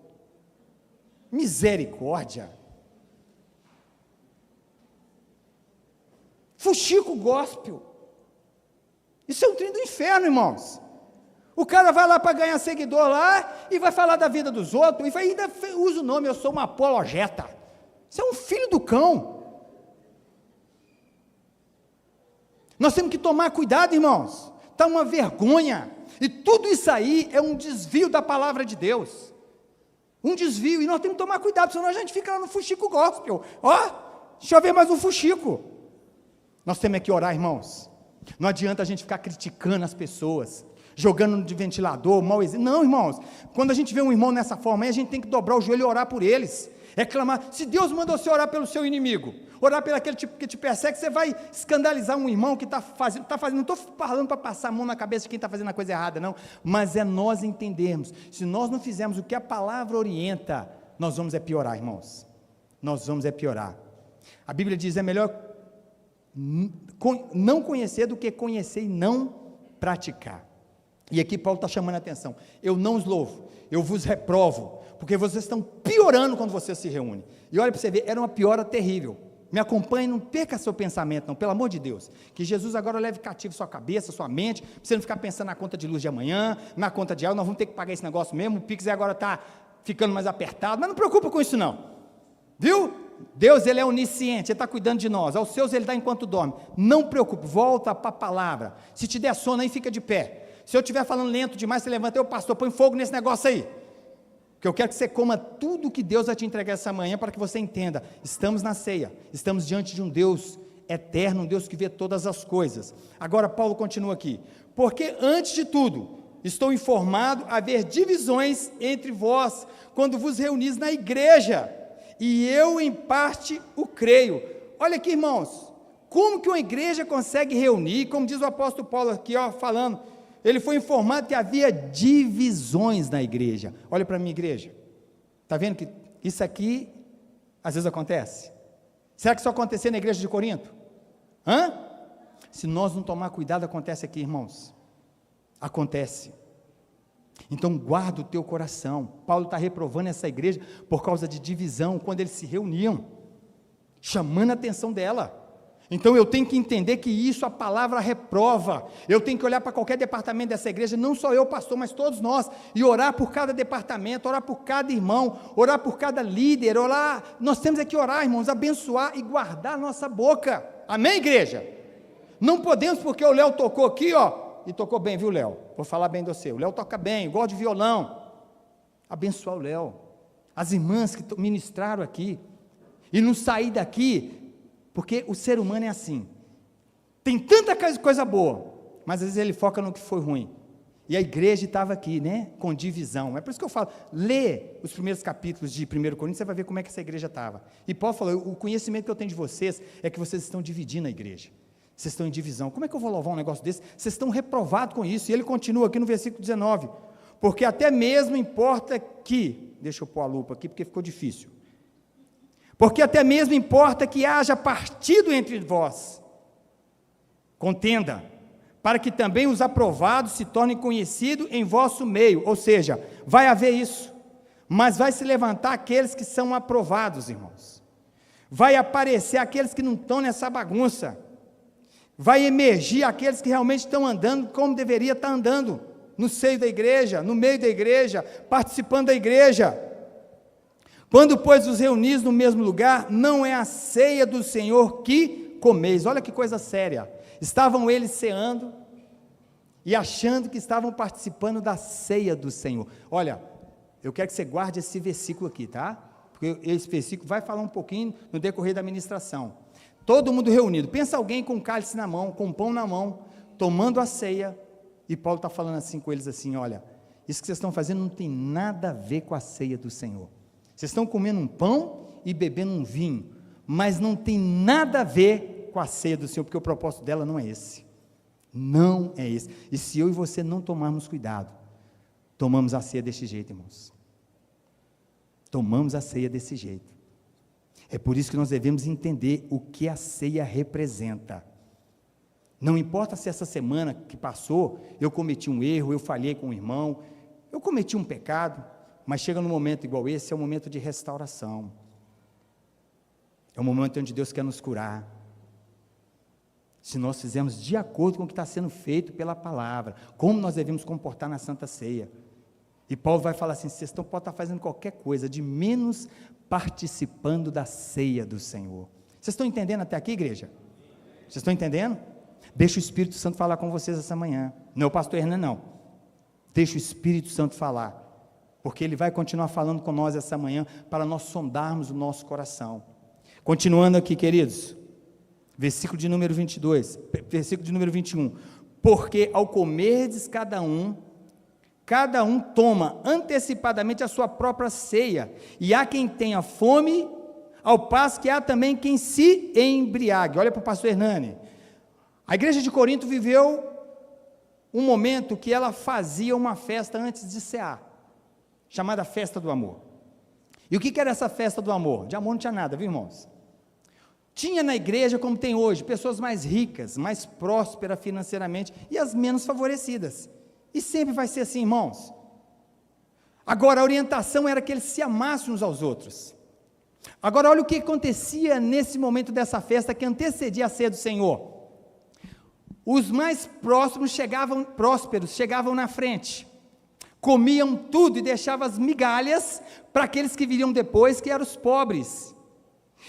Misericórdia. Fuxico Gospel. Isso é um trem do inferno, irmãos. O cara vai lá para ganhar seguidor lá e vai falar da vida dos outros e ainda usa o nome: eu sou uma apologeta. Isso é um filho do cão. Nós temos que tomar cuidado, irmãos. Está uma vergonha. E tudo isso aí é um desvio da palavra de Deus. Um desvio. E nós temos que tomar cuidado, senão a gente fica lá no fuxico gospel. Ó, deixa eu ver mais um fuxico. Nós temos que orar, irmãos. Não adianta a gente ficar criticando as pessoas, jogando de ventilador, mau exemplo. Não, irmãos. Quando a gente vê um irmão nessa forma aí, a gente tem que dobrar o joelho e orar por eles. É clamar. Se Deus mandou você orar pelo seu inimigo, orar pelo aquele tipo que te persegue, você vai escandalizar um irmão que está fazendo, não estou falando para passar a mão na cabeça de quem está fazendo a coisa errada, não, mas é nós entendermos. Se nós não fizermos o que a palavra orienta, nós vamos piorar, irmãos. Nós vamos piorar. A Bíblia diz: é melhor não conhecer do que conhecer e não praticar. E aqui Paulo está chamando a atenção: eu não os louvo, eu vos reprovo, porque vocês estão piorando quando vocês se reúnem. E olha para você ver, era uma piora terrível. Me acompanhe, não perca seu pensamento não, pelo amor de Deus, que Jesus agora leve cativo sua cabeça, sua mente, para você não ficar pensando na conta de luz de amanhã, na conta de água. Nós vamos ter que pagar esse negócio mesmo, o Pix agora está ficando mais apertado, mas não preocupa com isso não, viu? Deus, Ele é onisciente, Ele está cuidando de nós, aos seus Ele dá enquanto dorme. Não preocupe, volta para a palavra. Se te der sono aí, fica de pé. Se eu estiver falando lento demais, você levanta: eu, pastor, põe fogo nesse negócio aí, que eu quero que você coma tudo que Deus vai te entregar essa manhã, para que você entenda: estamos na ceia, estamos diante de um Deus eterno, um Deus que vê todas as coisas. Agora Paulo continua aqui: porque antes de tudo, estou informado haver divisões entre vós, quando vos reunis na igreja, e eu em parte o creio. Olha aqui, irmãos, como que uma igreja consegue reunir? Como diz o apóstolo Paulo aqui, ó, falando, ele foi informado que havia divisões na igreja. Olha para a minha igreja, está vendo que isso aqui às vezes acontece? Será que isso acontecia na igreja de Corinto? Se nós não tomar cuidado, acontece aqui, irmãos. Acontece. Então guarda o teu coração. Paulo está reprovando essa igreja por causa de divisão, quando eles se reuniam, chamando a atenção dela. Então eu tenho que entender que isso a palavra reprova. Eu tenho que olhar para qualquer departamento dessa igreja, não só eu, pastor, mas todos nós, e orar por cada departamento, orar por cada irmão, orar por cada líder, orar. Nós temos que orar, irmãos, abençoar e guardar a nossa boca. Amém, igreja? Não podemos, porque o Léo tocou aqui, ó, e tocou bem, viu, Léo? Vou falar bem do seu. O Léo toca bem, gosta de violão. Abençoar o Léo. As irmãs que ministraram aqui. E não sair daqui, porque o ser humano é assim. Tem tanta coisa boa, mas às vezes ele foca no que foi ruim. E a igreja estava aqui, né? Com divisão. É por isso que eu falo, lê os primeiros capítulos de 1 Coríntios, você vai ver como é que essa igreja estava. E Paulo falou: o conhecimento que eu tenho de vocês é que vocês estão dividindo a igreja. Vocês estão em divisão. Como é que eu vou louvar um negócio desse? Vocês estão reprovados com isso. E ele continua aqui no versículo 19: porque até mesmo importa que, deixa eu pôr a lupa aqui, porque ficou difícil, porque até mesmo importa que haja partido entre vós, contenda, para que também os aprovados se tornem conhecidos em vosso meio. Ou seja, vai haver isso, mas vai se levantar aqueles que são aprovados, irmãos. Vai aparecer aqueles que não estão nessa bagunça. Vai emergir aqueles que realmente estão andando como deveria estar andando, no seio da igreja, no meio da igreja, participando da igreja. Quando, pois, os reunis no mesmo lugar, não é a ceia do Senhor que comeis. Olha que coisa séria. Estavam eles ceando e achando que estavam participando da ceia do Senhor. Olha, Eu quero que você guarde esse versículo aqui, tá? Porque esse versículo vai falar um pouquinho no decorrer da ministração. Todo mundo reunido. Pensa alguém com um cálice na mão, com um pão na mão, tomando a ceia, e Paulo está falando assim com eles assim, olha, isso que vocês estão fazendo não tem nada a ver com a ceia do Senhor. Vocês estão comendo um pão e bebendo um vinho, mas não tem nada a ver com a ceia do Senhor, porque o propósito dela não é esse. Não é esse. E se eu e você não tomarmos cuidado, tomamos a ceia desse jeito, irmãos. Tomamos a ceia desse jeito. É por isso que nós devemos entender o que a ceia representa. Não importa se essa semana que passou, eu cometi um erro, eu falhei com um irmão, eu cometi um pecado, mas chega num momento igual esse, é um momento de restauração. É um momento onde Deus quer nos curar. Se nós fizermos de acordo com o que está sendo feito pela palavra, como nós devemos comportar na Santa Ceia. E Paulo vai falar assim, vocês podem estar fazendo qualquer coisa, de menos participando da ceia do Senhor. Vocês estão entendendo até aqui, igreja? Vocês estão entendendo? Deixa o Espírito Santo falar com vocês essa manhã. Não é o pastor Hernan, não. Deixa o Espírito Santo falar. Porque ele vai continuar falando com nós essa manhã, para nós sondarmos o nosso coração. Continuando aqui, queridos. Versículo de número 22, versículo de número 21. Porque ao comerdes cada um toma antecipadamente a sua própria ceia, e há quem tenha fome, ao passo que há também quem se embriague. Olha para o pastor Hernani. A igreja de Corinto viveu um momento que ela fazia uma festa antes de cear, chamada festa do amor. E o que era essa festa do amor? De amor não tinha nada, viu, irmãos? Tinha na igreja, como tem hoje, pessoas mais ricas, mais prósperas financeiramente, e as menos favorecidas. E sempre vai ser assim, irmãos. Agora, a orientação era que eles se amassem uns aos outros. Agora, olha o que acontecia nesse momento dessa festa que antecedia a ceia do Senhor. Os mais próximos prósperos chegavam na frente, comiam tudo e deixavam as migalhas para aqueles que viriam depois, que eram os pobres.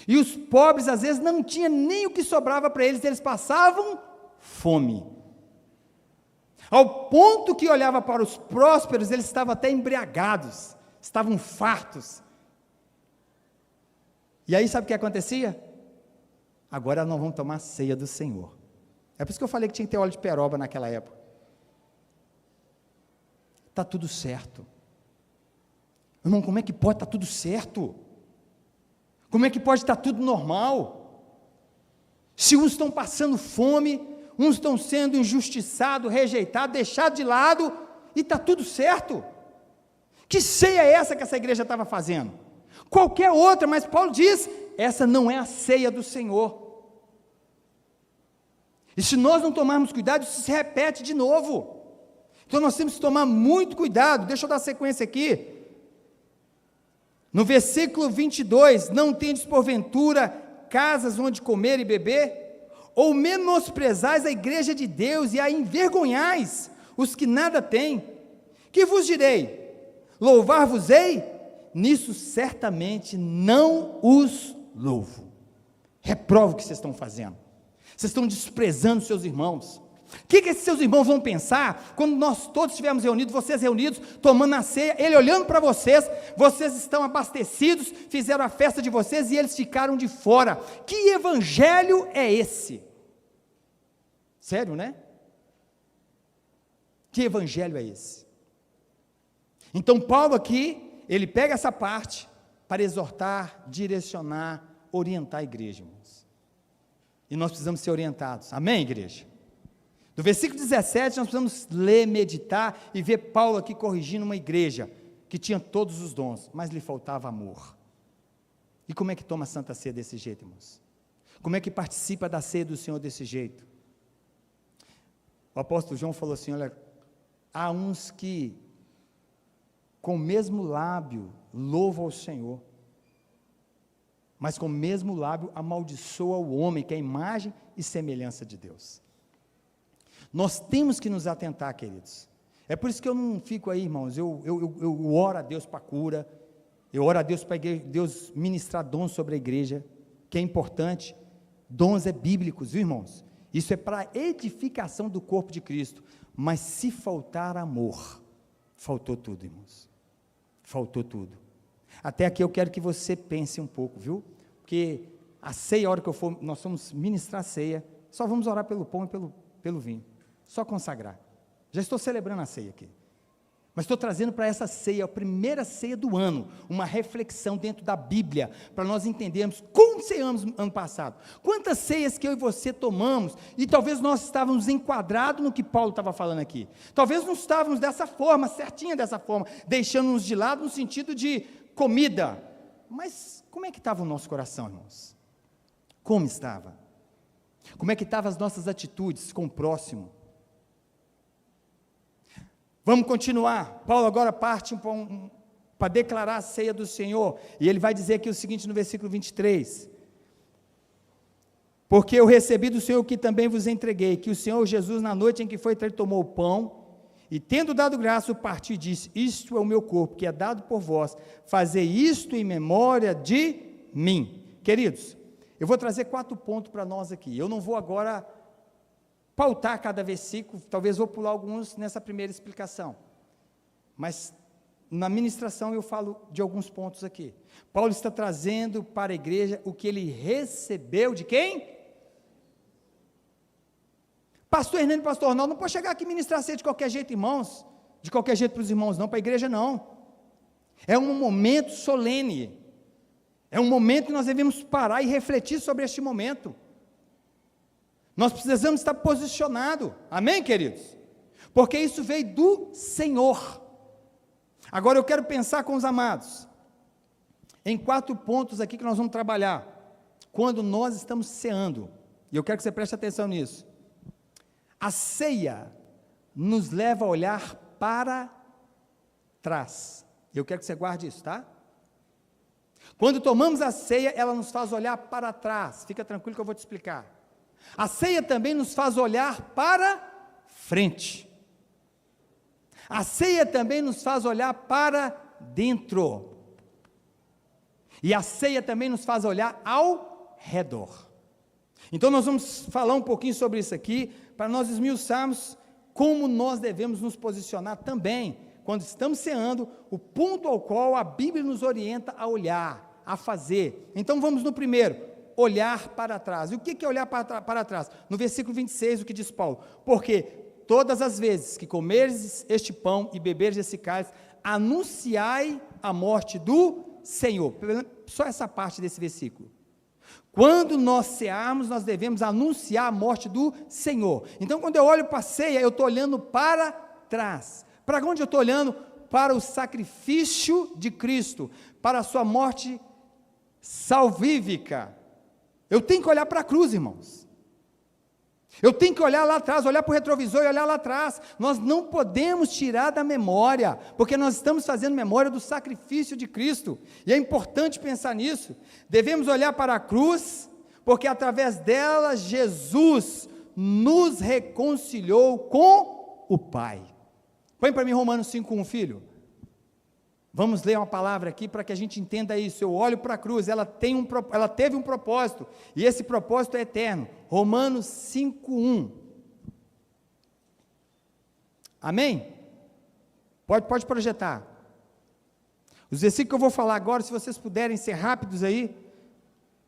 E os pobres, às vezes, não tinham nem o que sobrava para eles passavam fome. Ao ponto que olhava para os prósperos, eles estavam até embriagados, estavam fartos. E aí, sabe o que acontecia? Agora nós vamos tomar a ceia do Senhor. É por isso que eu falei que tinha que ter óleo de peroba naquela época. Está tudo certo. Irmão, como é que pode estar tudo certo? Como é que pode estar tudo normal? Se uns estão passando fome, uns estão sendo injustiçados, rejeitados, deixados de lado, e está tudo certo. Que ceia é essa que essa igreja estava fazendo? Qualquer outra, mas Paulo diz, essa não é a ceia do Senhor. E se nós não tomarmos cuidado, isso se repete de novo. Então nós temos que tomar muito cuidado. Deixa eu dar sequência aqui. No versículo 22, não tendes porventura casas onde comer e beber? Ou menosprezais a igreja de Deus e a envergonhais os que nada têm? Que vos direi? Louvar-vos-ei? Nisso certamente não os louvo. Reprovo o que vocês estão fazendo. Vocês estão desprezando seus irmãos. O que esses seus irmãos vão pensar quando nós todos estivermos reunidos, vocês reunidos, tomando a ceia, ele olhando para vocês, vocês estão abastecidos, fizeram a festa de vocês e eles ficaram de fora. Que evangelho é esse? Sério, né? Que evangelho é esse? Então Paulo aqui, ele pega essa parte para exortar, direcionar, orientar a igreja, irmãos. E nós precisamos ser orientados, amém, igreja? No versículo 17, nós precisamos ler, meditar e ver Paulo aqui corrigindo uma igreja que tinha todos os dons, mas lhe faltava amor. E como é que toma a Santa Ceia desse jeito, irmãos? Como é que participa da ceia do Senhor desse jeito? O apóstolo João falou assim, olha, há uns que com o mesmo lábio louvam ao Senhor, mas com o mesmo lábio amaldiçoa o homem, que é a imagem e semelhança de Deus. Nós temos que nos atentar, queridos. É por isso que eu não fico aí, irmãos, eu oro a Deus para cura, eu oro a Deus para Deus ministrar dons sobre a igreja, que é importante. Dons bíblicos, viu, irmãos? Isso é para edificação do corpo de Cristo. Mas se faltar amor, faltou tudo, irmãos. faltou tudo. Até aqui eu quero que você pense um pouco, viu? Porque a ceia, a hora que nós vamos ministrar a ceia, só vamos orar pelo pão e pelo vinho, só consagrar. Já estou celebrando a ceia aqui. Mas estou trazendo para essa ceia, a primeira ceia do ano, uma reflexão dentro da Bíblia, para nós entendermos como ceamos ano passado. Quantas ceias que eu e você tomamos, e talvez nós estávamos enquadrados no que Paulo estava falando aqui. Talvez não estávamos dessa forma, certinha dessa forma, deixando-nos de lado no sentido de comida. Mas como é que estava o nosso coração, irmãos? Como estava? Como é que estavam as nossas atitudes com o próximo? Vamos continuar. Paulo agora parte para declarar a ceia do Senhor, e ele vai dizer aqui o seguinte no versículo 23, porque eu recebi do Senhor o que também vos entreguei, que o Senhor Jesus, na noite em que foi traído, tomou o pão, e tendo dado graça, o partiu e disse, isto é o meu corpo, que é dado por vós, fazei isto em memória de mim. Queridos, eu vou trazer 4 pontos para nós aqui, eu não vou agora pautar cada versículo, talvez vou pular alguns nessa primeira explicação, mas na ministração eu falo de alguns pontos aqui. Paulo está trazendo para a igreja o que ele recebeu de quem? Pastor Hernani e pastor Ronaldo, não pode chegar aqui e ministrar ceia de qualquer jeito, irmãos, de qualquer jeito para os irmãos não, para a igreja não, é um momento solene, é um momento que nós devemos parar e refletir sobre este momento. Nós precisamos estar posicionados, amém, queridos? Porque isso veio do Senhor. Agora eu quero pensar com os amados, em 4 pontos aqui que nós vamos trabalhar, quando nós estamos ceando, e eu quero que você preste atenção nisso. A ceia nos leva a olhar para trás, eu quero que você guarde isso, tá? Quando tomamos a ceia, ela nos faz olhar para trás, fica tranquilo que eu vou te explicar. A ceia também nos faz olhar para frente. A ceia também nos faz olhar para dentro. E a ceia também nos faz olhar ao redor. Então nós vamos falar um pouquinho sobre isso aqui, para nós esmiuçarmos como nós devemos nos posicionar também, quando estamos ceando, o ponto ao qual a Bíblia nos orienta a olhar, a fazer. Então vamos no primeiro. Olhar para trás. E o que é olhar para trás? No versículo 26, o que diz Paulo? Porque todas as vezes que comeres este pão e beberes esse cálice, anunciai a morte do Senhor. Só essa parte desse versículo. Quando nós cearmos, nós devemos anunciar a morte do Senhor. Então, quando eu olho para a ceia, eu estou olhando para trás. Para onde eu estou olhando? Para o sacrifício de Cristo, para a sua morte salvífica. Eu tenho que olhar para a cruz, irmãos. Eu tenho que olhar lá atrás, olhar para o retrovisor e olhar lá atrás. Nós não podemos tirar da memória, porque nós estamos fazendo memória do sacrifício de Cristo. E é importante pensar nisso. Devemos olhar para a cruz, porque através dela Jesus nos reconciliou com o Pai. Põe para mim Romanos 5:1, filho. Vamos ler uma palavra aqui para que a gente entenda isso. Eu olho para a cruz, ela teve um propósito, e esse propósito é eterno. Romanos 5:1. Amém? Pode projetar. Os versículos que eu vou falar agora, se vocês puderem ser rápidos aí,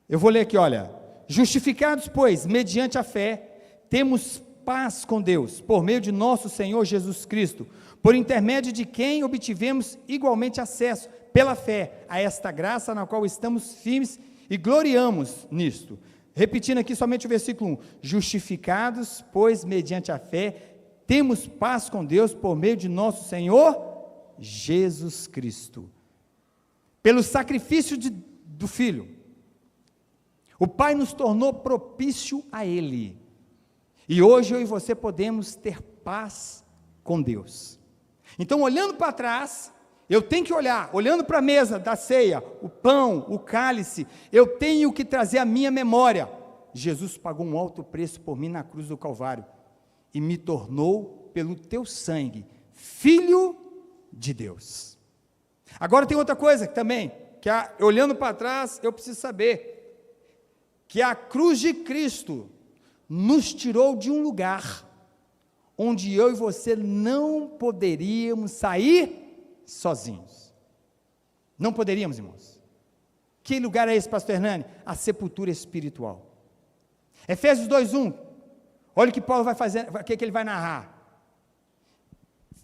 eu vou ler aqui, olha. Justificados, pois, mediante a fé, temos paz com Deus, por meio de nosso Senhor Jesus Cristo, por intermédio de quem obtivemos igualmente acesso, pela fé, a esta graça na qual estamos firmes e gloriamos nisto. Repetindo aqui somente o versículo 1, justificados, pois, mediante a fé, temos paz com Deus, por meio de nosso Senhor Jesus Cristo. Pelo sacrifício do Filho, o Pai nos tornou propício a Ele, e hoje eu e você podemos ter paz com Deus. Então, olhando para trás, eu tenho que olhar, olhando para a mesa da ceia, o pão, o cálice, eu tenho que trazer à minha memória, Jesus pagou um alto preço por mim na cruz do Calvário, e me tornou, pelo teu sangue, filho de Deus. Agora tem outra coisa também, que olhando para trás, eu preciso saber, que a cruz de Cristo nos tirou de um lugar, onde eu e você não poderíamos sair sozinhos. Não poderíamos, irmãos. Que lugar é esse, pastor Hernani? A sepultura espiritual. Efésios 2:1. Olha o que Paulo vai fazer, o que ele vai narrar.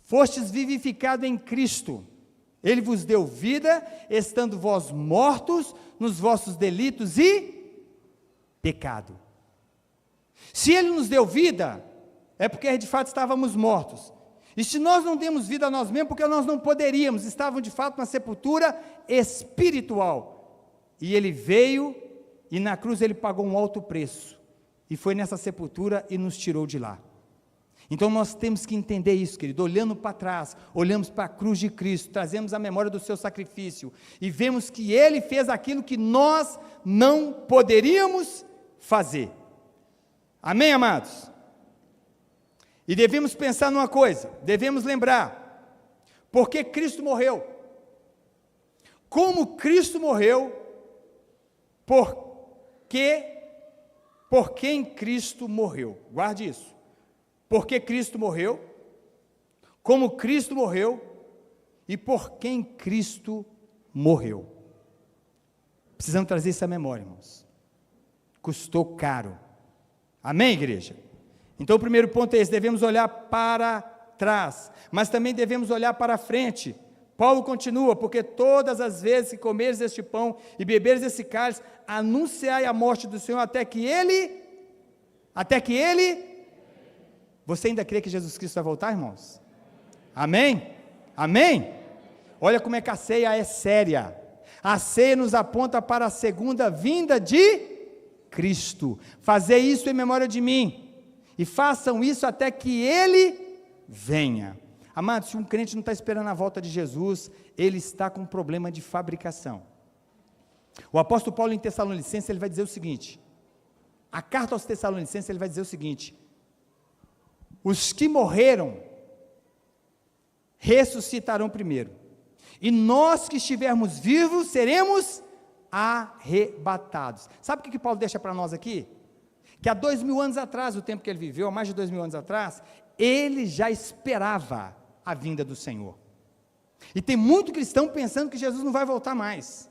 Fostes vivificado em Cristo. Ele vos deu vida, estando vós mortos nos vossos delitos e pecado. Se Ele nos deu vida, é porque de fato estávamos mortos. E se nós não demos vida a nós mesmos, porque nós não poderíamos, estávamos de fato na sepultura espiritual. E Ele veio, e na cruz Ele pagou um alto preço, e foi nessa sepultura e nos tirou de lá. Então nós temos que entender isso, querido, olhando para trás, olhamos para a cruz de Cristo, trazemos a memória do seu sacrifício, e vemos que Ele fez aquilo que nós não poderíamos fazer. Amém, amados? E devemos pensar numa coisa, devemos lembrar, por que Cristo morreu? Como Cristo morreu? Por quem Cristo morreu? Guarde isso. Por que Cristo morreu? Como Cristo morreu? E por quem Cristo morreu? Precisamos trazer isso à memória, irmãos. Custou caro. Amém, igreja? Então o primeiro ponto é esse, devemos olhar para trás, mas também devemos olhar para frente. Paulo continua, porque todas as vezes que comeres este pão e beberes esse cálice, anunciai a morte do Senhor até que Ele, você ainda crê que Jesus Cristo vai voltar, irmãos? Amém? Amém? Olha como é que a ceia é séria. A ceia nos aponta para a segunda vinda de Cristo. Fazer isso em memória de mim. E façam isso até que Ele venha. Amados, se um crente não está esperando a volta de Jesus, ele está com um problema de fabricação. O apóstolo Paulo em Tessalonicenses, ele vai dizer o seguinte, a carta aos Tessalonicenses, ele vai dizer o seguinte, os que morreram, ressuscitarão primeiro, e nós que estivermos vivos, seremos arrebatados. Sabe o que Paulo deixa para nós aqui? Que há 2000 anos atrás, o tempo que ele viveu, há mais de 2000 anos atrás, ele já esperava a vinda do Senhor. E tem muito cristão pensando que Jesus não vai voltar mais.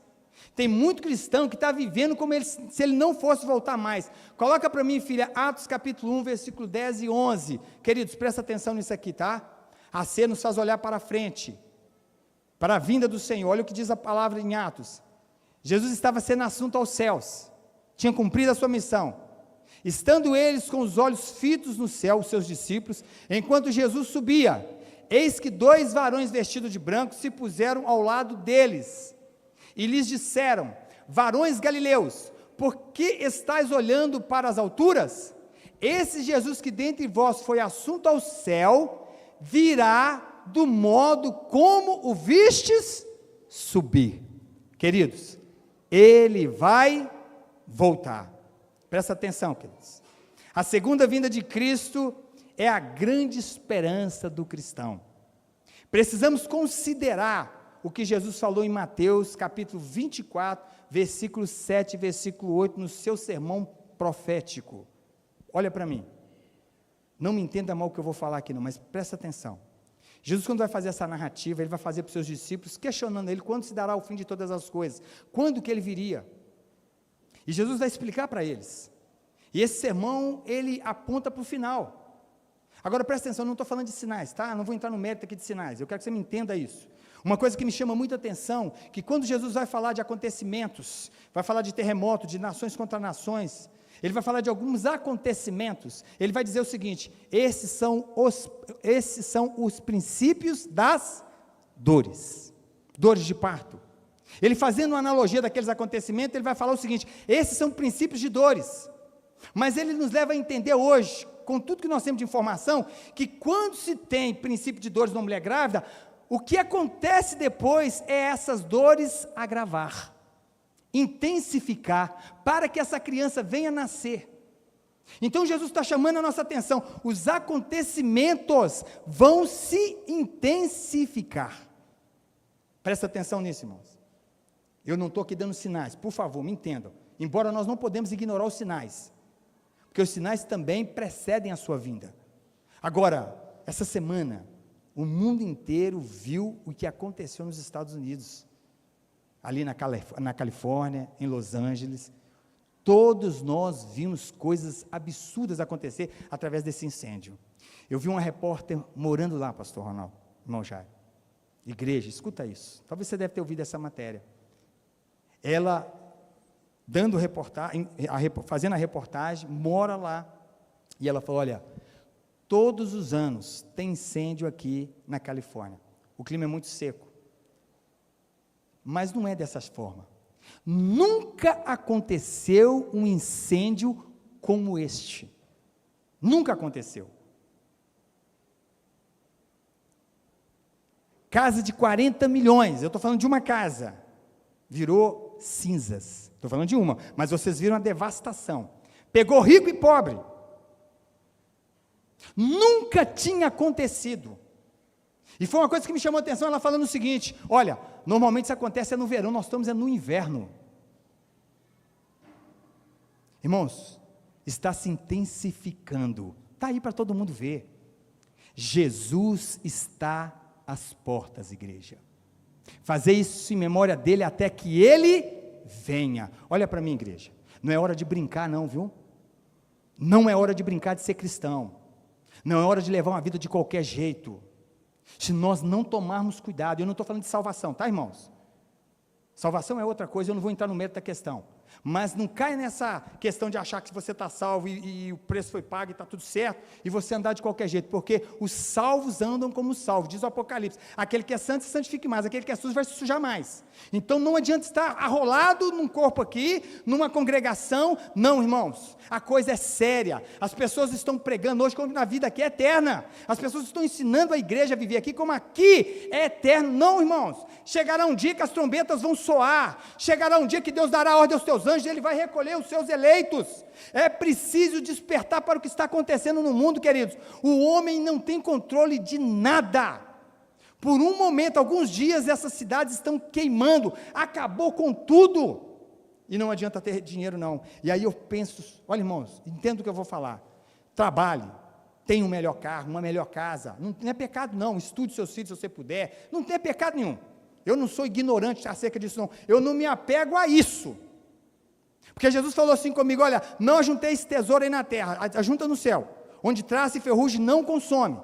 Tem muito cristão que está vivendo como se ele não fosse voltar mais. Coloca para mim, filha, Atos capítulo 1, versículo 10 e 11. Queridos, presta atenção nisso aqui, tá? A ceia nos faz olhar para frente, para a vinda do Senhor. Olha o que diz a palavra em Atos. Jesus estava sendo assunto aos céus, tinha cumprido a sua missão. Estando eles com os olhos fitos no céu, os seus discípulos, enquanto Jesus subia, eis que 2 varões vestidos de branco se puseram ao lado deles, e lhes disseram, varões galileus, por que estáis olhando para as alturas? Esse Jesus que dentre vós foi assunto ao céu, virá do modo como o vistes subir. Queridos, Ele vai voltar. Presta atenção, queridos. A segunda vinda de Cristo é a grande esperança do cristão. Precisamos considerar o que Jesus falou em Mateus, capítulo 24, versículo 7 e versículo 8, no seu sermão profético. Olha para mim. Não me entenda mal o que eu vou falar aqui não, mas presta atenção. Jesus, quando vai fazer essa narrativa, ele vai fazer para os seus discípulos, questionando ele, quando se dará o fim de todas as coisas? Quando que ele viria? E Jesus vai explicar para eles. E esse sermão, ele aponta para o final. Agora, presta atenção, eu não estou falando de sinais, tá? Eu não vou entrar no mérito aqui de sinais, eu quero que você me entenda isso. Uma coisa que me chama muita atenção, que quando Jesus vai falar de acontecimentos, vai falar de terremoto, de nações contra nações, ele vai falar de alguns acontecimentos, ele vai dizer o seguinte, esses são os princípios das dores de parto. Ele fazendo uma analogia daqueles acontecimentos, ele vai falar o seguinte, esses são princípios de dores, mas ele nos leva a entender hoje, com tudo que nós temos de informação, que quando se tem princípio de dores numa mulher grávida, o que acontece depois é essas dores agravar, intensificar, para que essa criança venha nascer. Então Jesus está chamando a nossa atenção, os acontecimentos vão se intensificar. Presta atenção nisso, irmãos. Eu não estou aqui dando sinais, por favor, me entendam. Embora nós não podemos ignorar os sinais, porque os sinais também precedem a sua vinda. Agora, essa semana, o mundo inteiro viu o que aconteceu nos Estados Unidos. ali na Califórnia, em Los Angeles. Todos nós vimos coisas absurdas acontecer através desse incêndio. Eu vi uma repórter morando lá, pastor Ronaldo, irmão Jair. Igreja, escuta isso. Talvez você deve ter ouvido essa matéria. Ela, fazendo a reportagem, mora lá. E ela falou, olha, todos os anos tem incêndio aqui na Califórnia. O clima é muito seco. Mas não é dessa forma. Nunca aconteceu um incêndio como este. Nunca aconteceu. Casa de 40 milhões, eu estou falando de uma casa, virou cinzas. Estou falando de uma, mas vocês viram a devastação. Pegou rico e pobre. Nunca tinha acontecido. E foi uma coisa que me chamou a atenção, ela falando o seguinte, olha, normalmente isso acontece no verão, nós estamos no inverno. Irmãos, está se intensificando, está aí para todo mundo ver. Jesus está às portas, igreja. Fazer isso em memória dele até que ele venha. Olha para mim, igreja, não é hora de brincar não, viu? Não é hora de brincar de ser cristão. Não é hora de levar uma vida de qualquer jeito. Se nós não tomarmos cuidado, eu não estou falando de salvação, tá, irmãos? Salvação é outra coisa, eu não vou entrar no mérito da questão. Mas não cai nessa questão de achar que você está salvo e o preço foi pago e está tudo certo, e você andar de qualquer jeito, porque os salvos andam como salvos, diz o Apocalipse. Aquele que é santo se santifique mais, aquele que é sujo vai se sujar mais. Então não adianta estar arrolado num corpo aqui, numa congregação, não, irmãos, a coisa é séria. As pessoas estão pregando hoje como na vida aqui é eterna, as pessoas estão ensinando a igreja a viver aqui como aqui é eterno. Não, irmãos, chegará um dia que as trombetas vão soar, chegará um dia que Deus dará ordem aos teus anjos, ele vai recolher os seus eleitos. É preciso despertar para o que está acontecendo no mundo, queridos. O homem não tem controle de nada. Por um momento, alguns dias, essas cidades estão queimando, acabou com tudo, e não adianta ter dinheiro não. E aí eu penso, olha irmãos, entendo o que eu vou falar, trabalhe, tenha um melhor carro, uma melhor casa, não é pecado não, estude seus filhos se você puder, não tem pecado nenhum. Eu não sou ignorante acerca disso não, eu não me apego a isso, porque Jesus falou assim comigo, olha, não ajunteis tesouro aí na terra, ajunta no céu, onde traça e ferrugem não consome.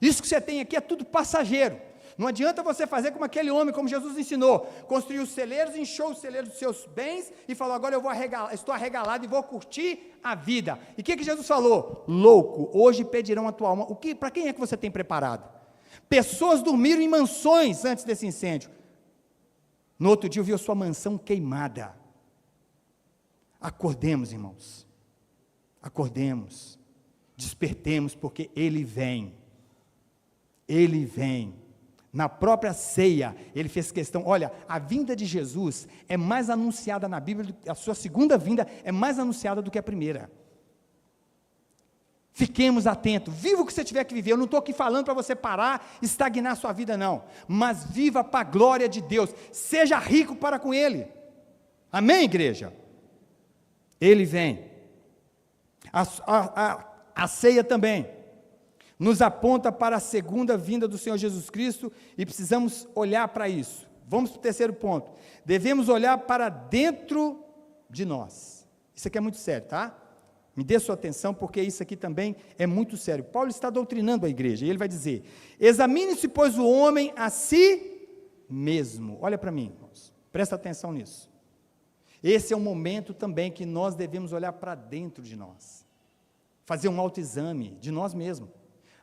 Isso que você tem aqui é tudo passageiro, não adianta você fazer como aquele homem, como Jesus ensinou, construiu os celeiros, encheu os celeiros dos seus bens, e falou, agora estou arregalado e vou curtir a vida. E o que Jesus falou? Louco, hoje pedirão a tua alma. Para quem é que você tem preparado? Pessoas dormiram em mansões antes desse incêndio, no outro dia viu sua mansão queimada. Acordemos, irmãos, acordemos, despertemos, porque Ele vem, Ele vem. Na própria ceia, ele fez questão, olha, a vinda de Jesus é mais anunciada na Bíblia, a sua segunda vinda é mais anunciada do que a primeira. Fiquemos atentos, viva o que você tiver que viver, eu não estou aqui falando para você parar, estagnar a sua vida não, mas viva para a glória de Deus, seja rico para com Ele, amém, igreja? Ele vem. A ceia também nos aponta para a segunda vinda do Senhor Jesus Cristo, e precisamos olhar para isso. Vamos para o terceiro ponto, devemos olhar para dentro de nós. Isso aqui é muito sério, tá? Me dê sua atenção, porque isso aqui também é muito sério. Paulo está doutrinando a igreja, e ele vai dizer, examine-se, pois, o homem a si mesmo. Olha para mim, irmãos, presta atenção nisso. Esse é um momento também que nós devemos olhar para dentro de nós, fazer um autoexame de nós mesmos.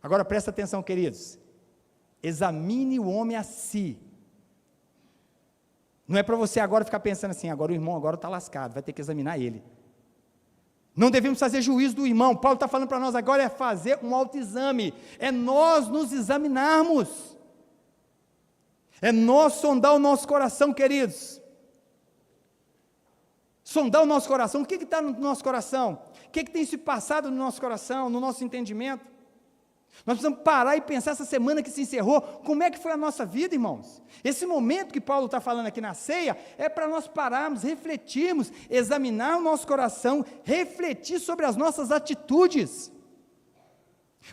Agora presta atenção, queridos, examine o homem a si. Não é para você agora ficar pensando assim, agora o irmão agora está lascado, vai ter que examinar ele. Não devemos fazer juízo do irmão. Paulo está falando para nós agora é fazer um autoexame, é nós nos examinarmos, é nós sondar o nosso coração, queridos. Sondar o nosso coração, o que está no nosso coração? O que tem se passado no nosso coração, no nosso entendimento? Nós precisamos parar e pensar essa semana que se encerrou, como é que foi a nossa vida, irmãos? Esse momento que Paulo está falando aqui na ceia, é para nós pararmos, refletirmos, examinar o nosso coração, refletir sobre as nossas atitudes,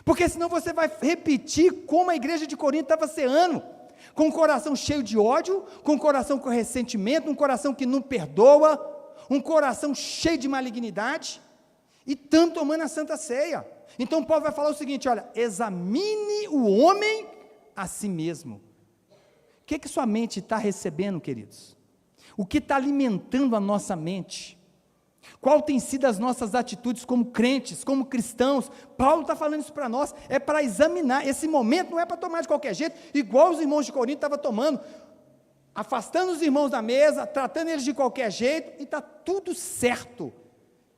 porque senão você vai repetir como a igreja de Corinto estava ceando, com um coração cheio de ódio, com um coração com ressentimento, um coração que não perdoa, um coração cheio de malignidade, e tanto tomando a Santa Ceia. Então Paulo vai falar o seguinte, olha, examine o homem a si mesmo. O que sua mente está recebendo, queridos? O que está alimentando a nossa mente? Qual tem sido as nossas atitudes como crentes, como cristãos? Paulo está falando isso para nós, é para examinar, esse momento não é para tomar de qualquer jeito, igual os irmãos de Corinto estavam tomando, afastando os irmãos da mesa, tratando eles de qualquer jeito, e está tudo certo.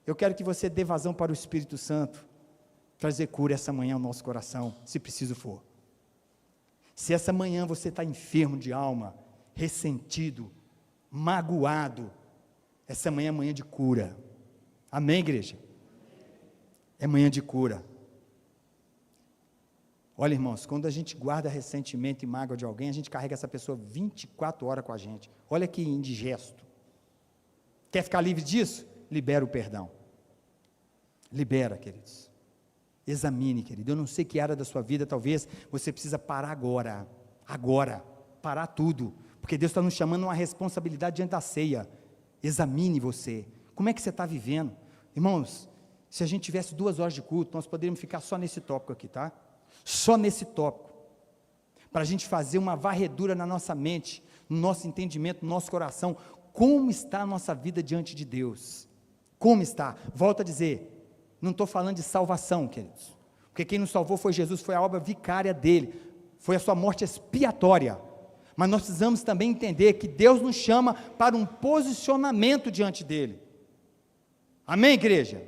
Eu quero que você dê vazão para o Espírito Santo, trazer cura essa manhã ao nosso coração, se preciso for. Se essa manhã você está enfermo de alma, ressentido, magoado, essa manhã é manhã de cura. Amém, igreja? É manhã de cura. Olha, irmãos, quando a gente guarda ressentimento e mágoa de alguém, a gente carrega essa pessoa 24 horas com a gente. Olha que indigesto. Quer ficar livre disso? Libera o perdão. Libera, queridos. Examine, querido. Eu não sei que área da sua vida, talvez você precisa parar agora. Agora. Parar tudo. Porque Deus está nos chamando a uma responsabilidade diante da ceia. Examine você. Como é que você está vivendo? Irmãos, se a gente tivesse 2 horas de culto, nós poderíamos ficar só nesse tópico aqui, tá? Só nesse tópico. Para a gente fazer uma varredura na nossa mente, no nosso entendimento, no nosso coração. Como está a nossa vida diante de Deus? Como está? Volto a dizer, não estou falando de salvação, queridos. Porque quem nos salvou foi Jesus, foi a obra vicária dele. Foi a sua morte expiatória. Mas nós precisamos também entender que Deus nos chama para um posicionamento diante dele. Amém, igreja?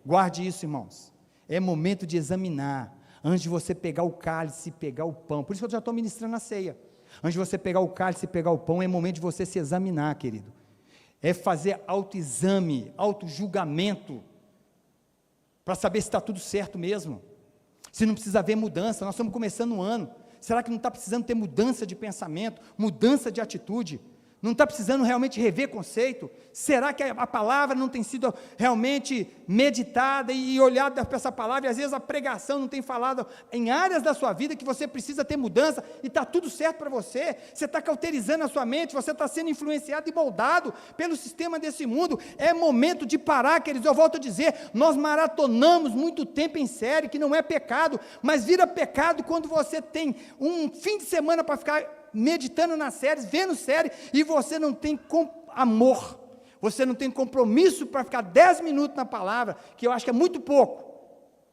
Guarde isso, irmãos. É momento de examinar, antes de você pegar o cálice e pegar o pão. Por isso que eu já estou ministrando a ceia. Antes de você pegar o cálice e pegar o pão, é momento de você se examinar, querido. É fazer autoexame, autojulgamento, para saber se está tudo certo mesmo. Se não precisa haver mudança, nós estamos começando o ano. Será que não está precisando ter mudança de pensamento, mudança de atitude? Não está precisando realmente rever conceito? Será que a palavra não tem sido realmente meditada e olhada para essa palavra, e às vezes a pregação não tem falado em áreas da sua vida que você precisa ter mudança, e está tudo certo para você? Você está cauterizando a sua mente, você está sendo influenciado e moldado pelo sistema desse mundo. É momento de parar, queridos. Eu volto a dizer, nós maratonamos muito tempo em série, que não é pecado, mas vira pecado quando você tem um fim de semana para ficar meditando nas séries, vendo série, e você não tem amor, você não tem compromisso para ficar 10 minutos na palavra, que eu acho que é muito pouco,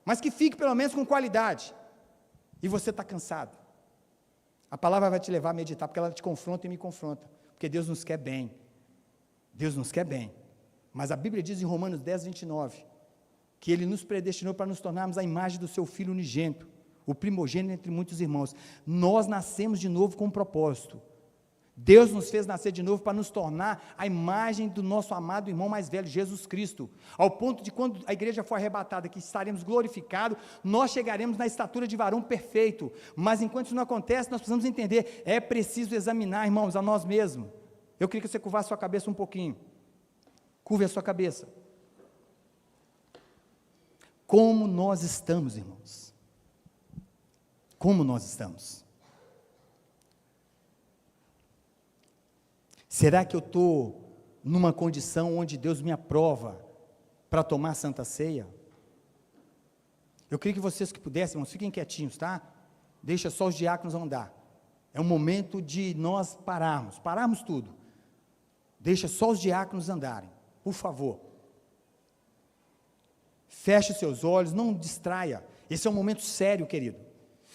mas que fique pelo menos com qualidade, e você está cansado. A palavra vai te levar a meditar, porque ela te confronta e me confronta, porque Deus nos quer bem, Deus nos quer bem, mas a Bíblia diz em Romanos 10, 29, que Ele nos predestinou para nos tornarmos a imagem do Seu Filho unigênito, o primogênito entre muitos irmãos. Nós nascemos de novo com um propósito. Deus nos fez nascer de novo para nos tornar a imagem do nosso amado irmão mais velho, Jesus Cristo, ao ponto de quando a igreja for arrebatada, que estaremos glorificados, nós chegaremos na estatura de varão perfeito. Mas enquanto isso não acontece, nós precisamos entender, é preciso examinar, irmãos, a nós mesmos. Eu queria que você curvasse a sua cabeça um pouquinho. Curve a sua cabeça. Como nós estamos, irmãos? Como nós estamos? Será que eu estou numa condição onde Deus me aprova para tomar a Santa Ceia? Eu queria que vocês que pudessem, irmãos, fiquem quietinhos, tá? Deixa só os diáconos andar. É um momento de nós pararmos tudo. Deixa só os diáconos andarem, por favor. Feche os seus olhos, não distraia. Esse é um momento sério, querido.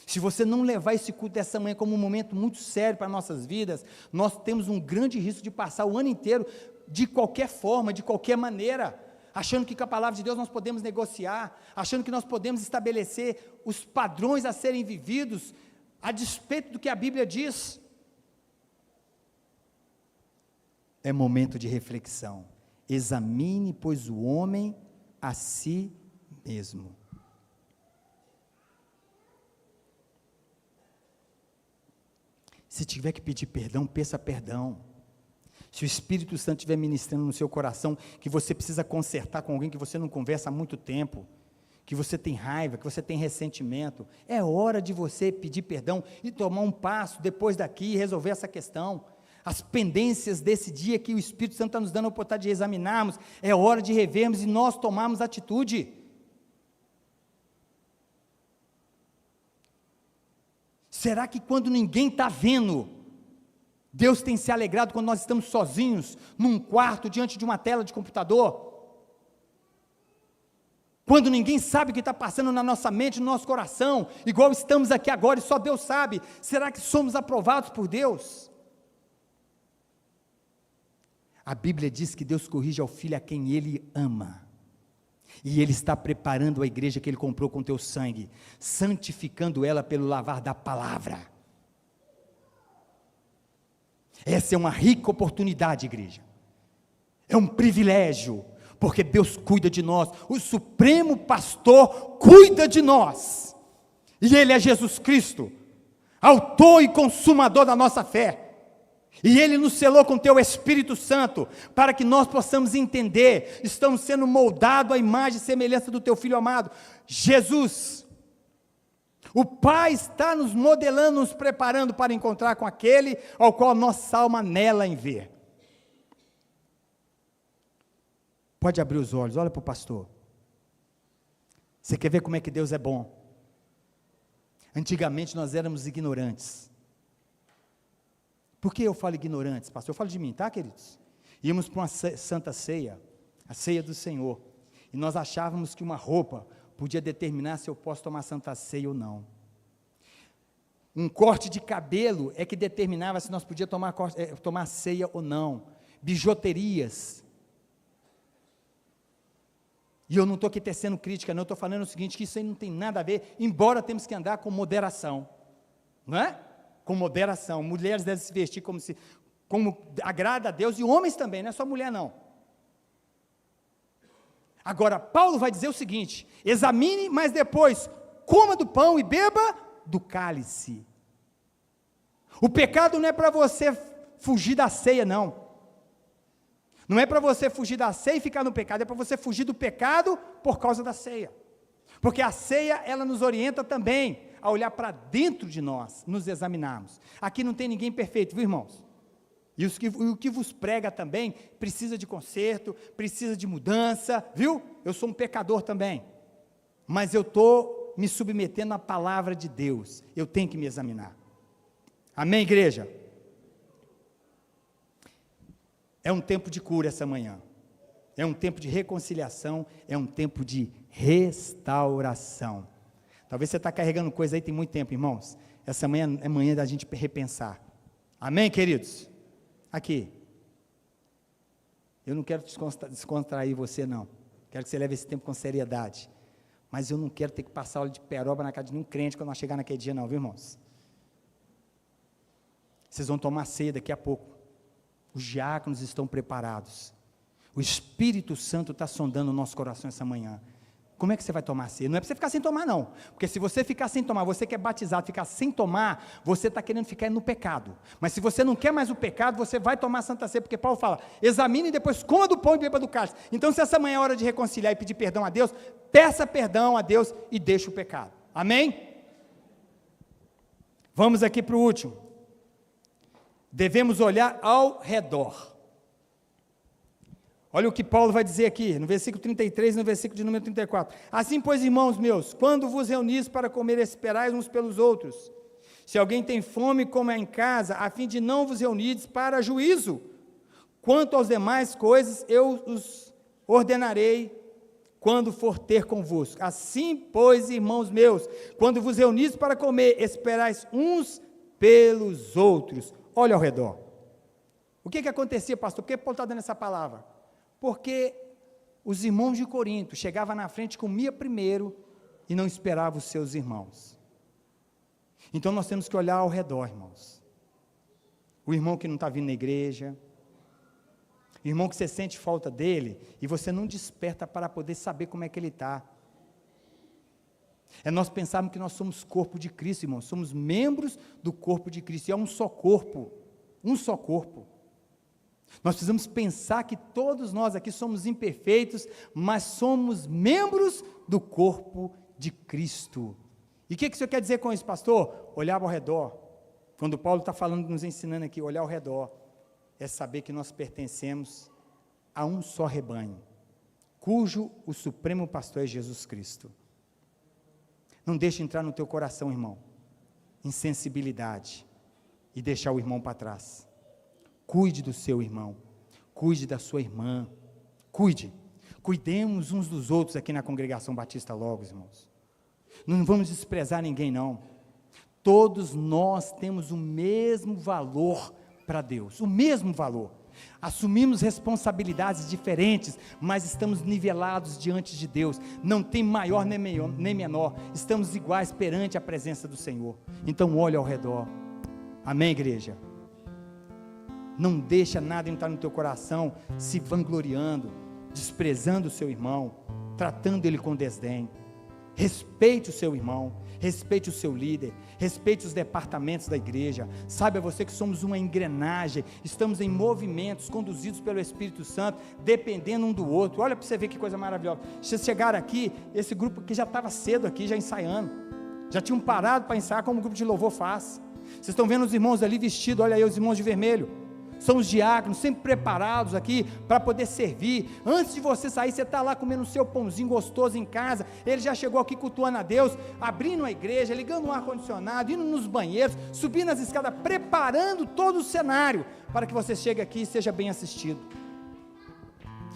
Se você não levar esse culto dessa manhã como um momento muito sério para nossas vidas, nós temos um grande risco de passar o ano inteiro de qualquer forma, de qualquer maneira, achando que com a palavra de Deus nós podemos negociar, achando que nós podemos estabelecer os padrões a serem vividos, a despeito do que a Bíblia diz. É momento de reflexão. Examine, pois, o homem a si mesmo. Se tiver que pedir perdão, peça perdão. Se o Espírito Santo estiver ministrando no seu coração, que você precisa consertar com alguém que você não conversa há muito tempo, que você tem raiva, que você tem ressentimento, é hora de você pedir perdão e tomar um passo depois daqui e resolver essa questão. As pendências desse dia que o Espírito Santo está nos dando a oportunidade de examinarmos, é hora de revermos e nós tomarmos atitude. Será que quando ninguém está vendo, Deus tem se alegrado quando nós estamos sozinhos, num quarto, diante de uma tela de computador? Quando ninguém sabe o que está passando na nossa mente, no nosso coração, igual estamos aqui agora e só Deus sabe, será que somos aprovados por Deus? A Bíblia diz que Deus corrige ao filho a quem Ele ama, e Ele está preparando a igreja que Ele comprou com teu sangue, santificando ela pelo lavar da palavra. Essa é uma rica oportunidade, igreja, é um privilégio, porque Deus cuida de nós, o Supremo Pastor cuida de nós, e Ele é Jesus Cristo, autor e consumador da nossa fé, e Ele nos selou com teu Espírito Santo, para que nós possamos entender, estamos sendo moldados à imagem e semelhança do teu Filho amado, Jesus. O Pai está nos modelando, nos preparando para encontrar com aquele ao qual nossa alma anela em ver. Pode abrir os olhos, olha para o pastor. Você quer ver como é que Deus é bom? Antigamente nós éramos ignorantes. Por que eu falo ignorantes, pastor? Eu falo de mim, tá, queridos? Íamos para uma santa ceia, a ceia do Senhor, e nós achávamos que uma roupa podia determinar se eu posso tomar santa ceia ou não. Um corte de cabelo é que determinava se nós podíamos tomar ceia ou não. Bijuterias. E eu não estou aqui tecendo crítica, não, estou falando o seguinte, que isso aí não tem nada a ver, embora temos que andar com moderação, não é? Com moderação, mulheres devem se vestir como agrada a Deus, e homens também, não é só mulher não. Agora, Paulo vai dizer o seguinte, examine, mas depois, coma do pão e beba do cálice. O pecado não é para você fugir da ceia, não. Não é para você fugir da ceia e ficar no pecado, é para você fugir do pecado por causa da ceia. Porque a ceia, ela nos orienta também a olhar para dentro de nós, nos examinarmos. Aqui não tem ninguém perfeito, viu, irmãos? E o que vos prega também precisa de conserto, precisa de mudança, viu? Eu sou um pecador também, mas eu estou me submetendo à palavra de Deus, eu tenho que me examinar. Amém, igreja? É um tempo de cura essa manhã, é um tempo de reconciliação, é um tempo de restauração. Talvez você está carregando coisa aí tem muito tempo, irmãos. Essa manhã é manhã da gente repensar. Amém, queridos? Aqui. Eu não quero descontrair você, não. Quero que você leve esse tempo com seriedade. Mas eu não quero ter que passar óleo de peroba na casa de nenhum crente quando nós chegar naquele dia, não, viu, irmãos? Vocês vão tomar ceia daqui a pouco. Os diáconos estão preparados. O Espírito Santo está sondando o nosso coração essa manhã. Como é que você vai tomar ceia? Não é para você ficar sem tomar, não. Porque se você ficar sem tomar, você que é batizado, ficar sem tomar, você está querendo ficar no pecado. Mas se você não quer mais o pecado, você vai tomar a Santa Ceia, porque Paulo fala, examine e depois coma do pão e beba do cálice. Então, se essa manhã é hora de reconciliar e pedir perdão a Deus, peça perdão a Deus e deixe o pecado. Amém? Vamos aqui para o último. Devemos olhar ao redor. Olha o que Paulo vai dizer aqui, no versículo 33 e no versículo de número 34. Assim, pois, irmãos meus, quando vos reunis para comer, esperais uns pelos outros. Se alguém tem fome, coma em casa, a fim de não vos reunides para juízo. Quanto aos demais coisas, eu os ordenarei quando for ter convosco. Assim, pois, irmãos meus, quando vos reunis para comer, esperais uns pelos outros. Olha ao redor. O que acontecia, pastor? Por que Paulo está dando essa palavra? Porque os irmãos de Corinto chegavam na frente, comia primeiro e não esperavam os seus irmãos. Então nós temos que olhar ao redor, irmãos. O irmão que não está vindo na igreja, o irmão que você sente falta dele e você não desperta para poder saber como é que ele está. É nós pensarmos que nós somos corpo de Cristo, irmãos, somos membros do corpo de Cristo, e é um só corpo, um só corpo. Nós precisamos pensar que todos nós aqui somos imperfeitos, mas somos membros do corpo de Cristo. E o que isso quer dizer com isso, pastor? Olhar ao redor. Quando Paulo está falando, nos ensinando aqui, olhar ao redor, é saber que nós pertencemos a um só rebanho, cujo o supremo pastor é Jesus Cristo. Não deixe entrar no teu coração, irmão, insensibilidade e deixar o irmão para trás. Cuide do seu irmão, cuide da sua irmã, cuidemos uns dos outros aqui na Congregação Batista Logos, irmãos. Não vamos desprezar ninguém, não. Todos nós temos o mesmo valor para Deus, o mesmo valor. Assumimos responsabilidades diferentes, mas estamos nivelados diante de Deus. Não tem maior nem menor, estamos iguais perante a presença do Senhor. Então olhe ao redor. Amém, igreja? Não deixa nada entrar no teu coração, se vangloriando, desprezando o seu irmão, tratando ele com desdém. Respeite o seu irmão, respeite o seu líder, respeite os departamentos da igreja. Saiba você que somos uma engrenagem, estamos em movimentos conduzidos pelo Espírito Santo, dependendo um do outro. Olha para você ver que coisa maravilhosa. Vocês chegaram aqui, esse grupo que já estava cedo aqui, já ensaiando, já tinham parado para ensaiar como o grupo de louvor faz. Vocês estão vendo os irmãos ali vestidos, olha aí os irmãos de vermelho. São os diáconos, sempre preparados aqui para poder servir. Antes de você sair, você está lá comendo o seu pãozinho gostoso em casa. Ele já chegou aqui cultuando a Deus, abrindo a igreja, ligando um ar-condicionado, indo nos banheiros, subindo as escadas, preparando todo o cenário para que você chegue aqui e seja bem assistido.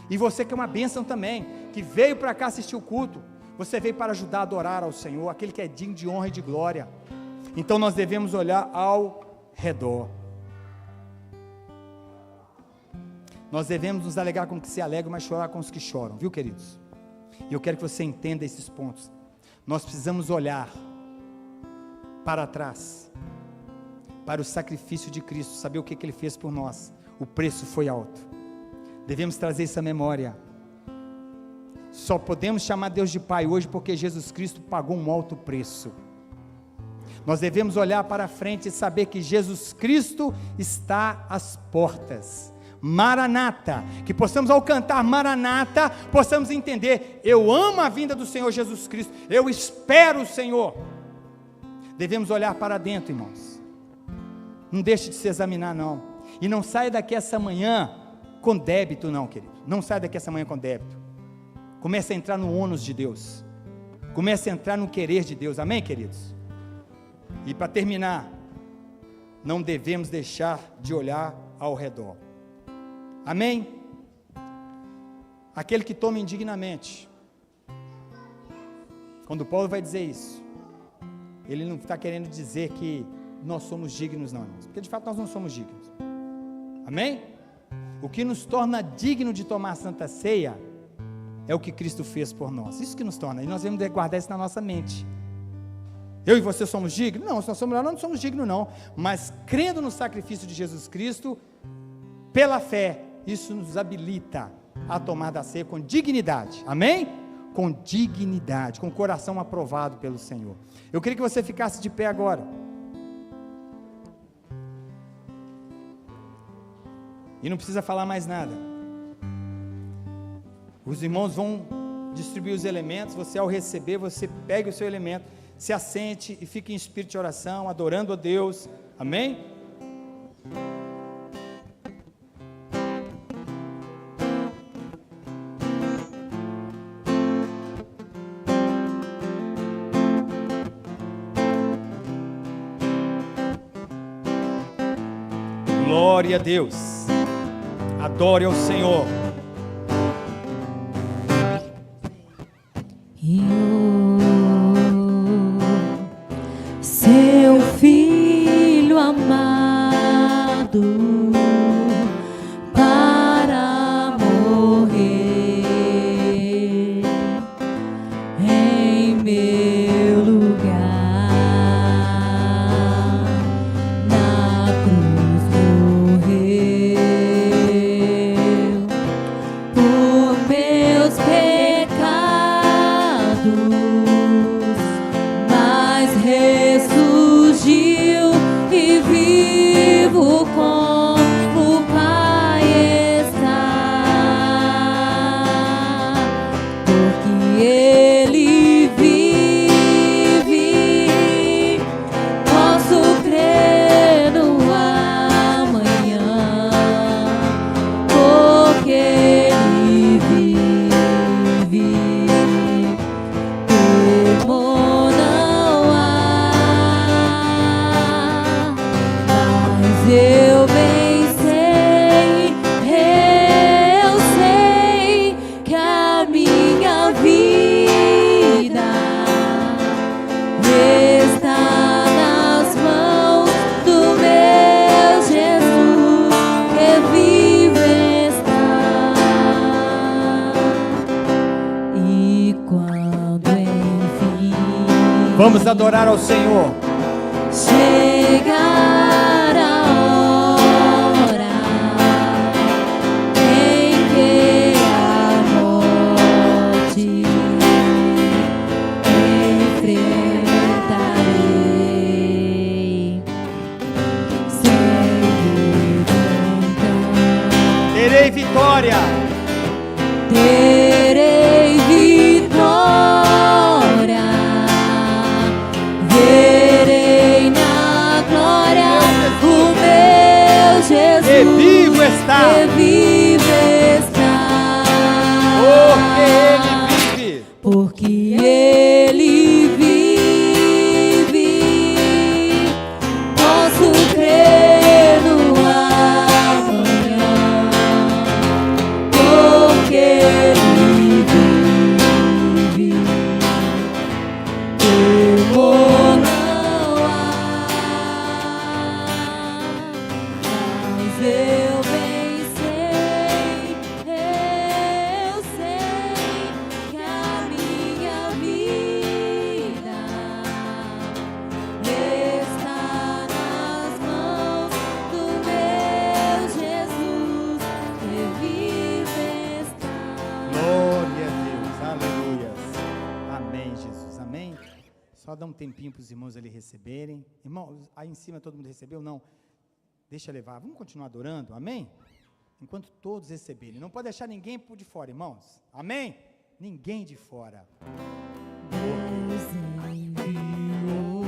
E você que é uma bênção também, que veio para cá assistir o culto, você veio para ajudar a adorar ao Senhor, aquele que é digno de honra e de glória. Então nós devemos olhar ao redor. Nós devemos nos alegrar com os que se alegram, mas chorar com os que choram, viu, queridos? E eu quero que você entenda esses pontos. Nós precisamos olhar para trás, para o sacrifício de Cristo, saber o que Ele fez por nós. O preço foi alto. Devemos trazer essa memória. Só podemos chamar Deus de Pai hoje porque Jesus Cristo pagou um alto preço. Nós devemos olhar para frente e saber que Jesus Cristo está às portas. Maranata, que possamos ao cantar Maranata, possamos entender, eu amo a vinda do Senhor Jesus Cristo, eu espero o Senhor. Devemos olhar para dentro, irmãos. Não deixe de se examinar, não. E não saia daqui essa manhã com débito, não, querido. Não saia daqui essa manhã com débito. Comece a entrar no ônus de Deus. Comece a entrar no querer de Deus, amém, queridos? E para terminar, não devemos deixar de olhar ao redor. Amém? Aquele que toma indignamente. Quando Paulo vai dizer isso, ele não está querendo dizer que nós somos dignos, não, irmãos, porque de fato nós não somos dignos. Amém? O que nos torna digno de tomar a Santa Ceia é o que Cristo fez por nós. Isso que nos torna, e nós devemos guardar isso na nossa mente. Eu e você somos dignos? Não, se nós somos mulheres, não somos dignos, não. Mas crendo no sacrifício de Jesus Cristo, pela fé, isso nos habilita a tomar da ceia com dignidade, amém? Com dignidade, com o coração aprovado pelo Senhor. Eu queria que você ficasse de pé agora. E não precisa falar mais nada. Os irmãos vão distribuir os elementos, você ao receber, você pegue o seu elemento, se assente e fique em espírito de oração, adorando a Deus, amém? Glória a Deus, adore ao Senhor. Seu filho amado para morrer em meu lugar na cruz morreu por meus pecados. Vamos adorar ao Senhor. Chegar a hora em que a morte enfrentarei, seguir cantando. Terei vitória. Terei vitória, verei na glória o meu Jesus, E vivo está. e vivo está, Porque Ele vive. porque Ele vive, posso crer no amanhã, porque Ele vive, temor não há, mas eu bem sei que a minha vida está nas mãos do meu Jesus, que vive está. Glória a Deus, aleluia. Amém, Jesus, amém. Só dá um tempinho para os irmãos ali receberem. Irmãos, aí em cima todo mundo recebeu? Não. Deixa levar, vamos continuar adorando, amém? Enquanto todos receberem. Não pode deixar ninguém por de fora, irmãos. Amém? Ninguém de fora. Deus enviou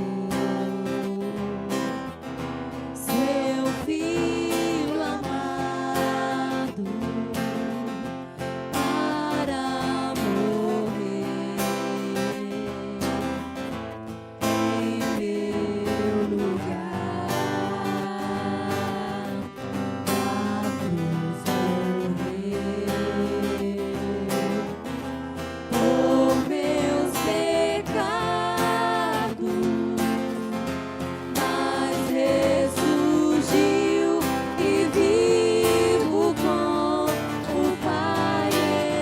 seu Filho amado para morrer em meu lugar, na cruz morrer por meus pecados, mas ressurgiu e vivo com o Pai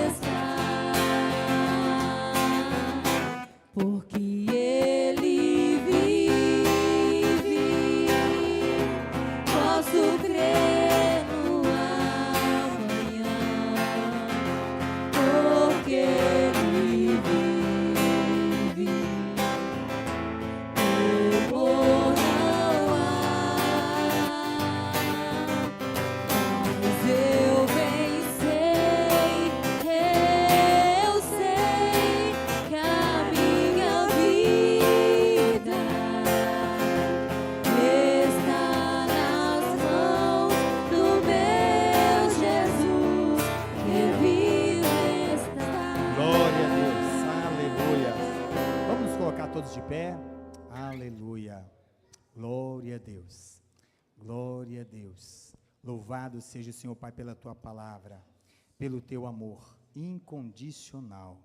está, porque Ele vive, posso crer no amanhã, porque Ele vive, temor não há, mas eu bem sei que a minha vida está nas mãos do meu Jesus, que vive está. Glória a Deus, aleluia. Vamos nos colocar todos de pé. Aleluia. Glória a Deus. Glória a Deus. Louvado seja o Senhor Pai pela tua palavra, pelo teu amor incondicional.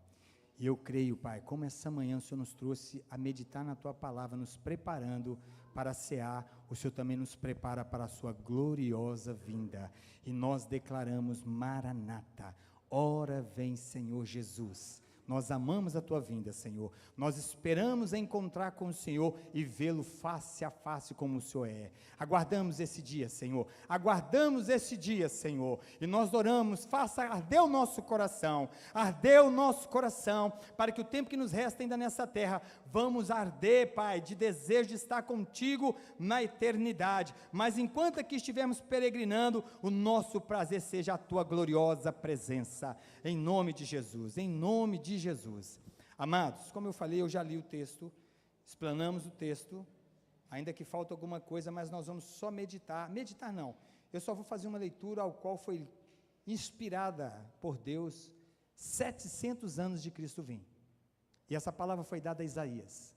E eu creio, Pai, como essa manhã o Senhor nos trouxe a meditar na tua palavra, nos preparando para cear, o Senhor também nos prepara para a sua gloriosa vinda. E nós declaramos: Maranata, ora vem, Senhor Jesus. Nós amamos a tua vinda, Senhor. Nós esperamos encontrar com o Senhor e vê-lo face a face como o Senhor é. Aguardamos esse dia, Senhor. Aguardamos esse dia, Senhor. E nós oramos, faça arder o nosso coração. Arder o nosso coração, para que o tempo que nos resta ainda nessa terra, vamos arder, Pai, de desejo de estar contigo na eternidade. Mas enquanto aqui estivermos peregrinando, o nosso prazer seja a tua gloriosa presença. Em nome de Jesus, em nome de Jesus. Amados, como eu falei, eu já li o texto, explanamos o texto, ainda que falta alguma coisa, mas nós vamos só meditar não, eu só vou fazer uma leitura ao qual foi inspirada por Deus 700 anos de Cristo vir, e essa palavra foi dada a Isaías,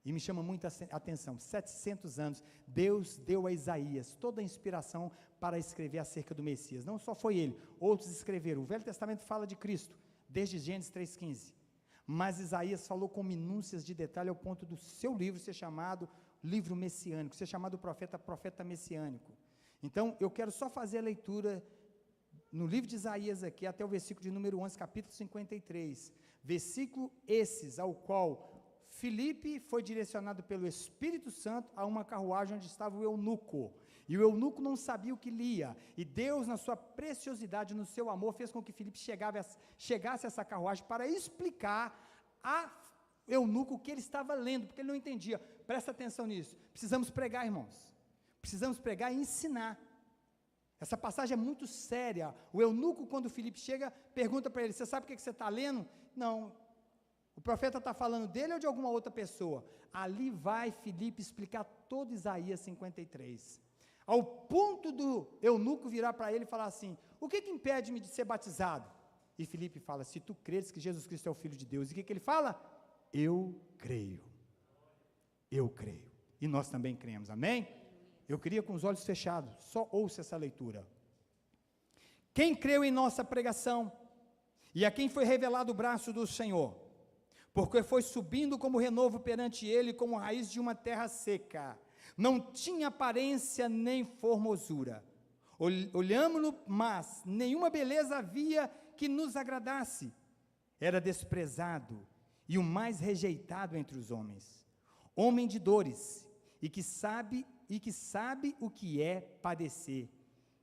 e me chama muita atenção, 700 anos, Deus deu a Isaías toda a inspiração para escrever acerca do Messias. Não só foi ele, outros escreveram. O Velho Testamento fala de Cristo, desde Gênesis 3,15, mas Isaías falou com minúcias de detalhe, ao ponto do seu livro ser chamado livro messiânico, ser chamado profeta messiânico. Então, eu quero só fazer a leitura no livro de Isaías aqui, até o versículo de número 11, capítulo 53, versículo esses, ao qual Filipe foi direcionado pelo Espírito Santo a uma carruagem onde estava o eunuco, e o eunuco não sabia o que lia, e Deus, na sua preciosidade, no seu amor, fez com que Filipe chegasse a essa carruagem para explicar a eunuco o que ele estava lendo, porque ele não entendia. Presta atenção nisso, precisamos pregar, irmãos, precisamos pregar e ensinar. Essa passagem é muito séria. O eunuco, quando Filipe chega, pergunta para ele: você sabe o que você está lendo? Não. O profeta está falando dele ou de alguma outra pessoa? Ali vai Filipe explicar todo Isaías 53, ao ponto do eunuco virar para ele e falar assim: o que impede-me de ser batizado? E Filipe fala: se tu creres que Jesus Cristo é o Filho de Deus. E o que ele fala? Eu creio, e nós também cremos, amém? Eu queria com os olhos fechados, só ouça essa leitura. Quem creu em nossa pregação, e a quem foi revelado o braço do Senhor, porque foi subindo como renovo perante ele, como raiz de uma terra seca, não tinha aparência nem formosura, olhámo-lo, mas nenhuma beleza havia que nos agradasse, era desprezado, e o mais rejeitado entre os homens, homem de dores, e que sabe o que é padecer,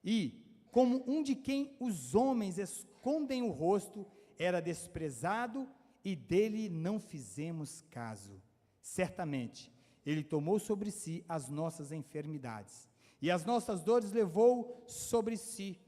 e como um de quem os homens escondem o rosto, era desprezado, e dele não fizemos caso. Certamente, ele tomou sobre si as nossas enfermidades, e as nossas dores levou sobre si,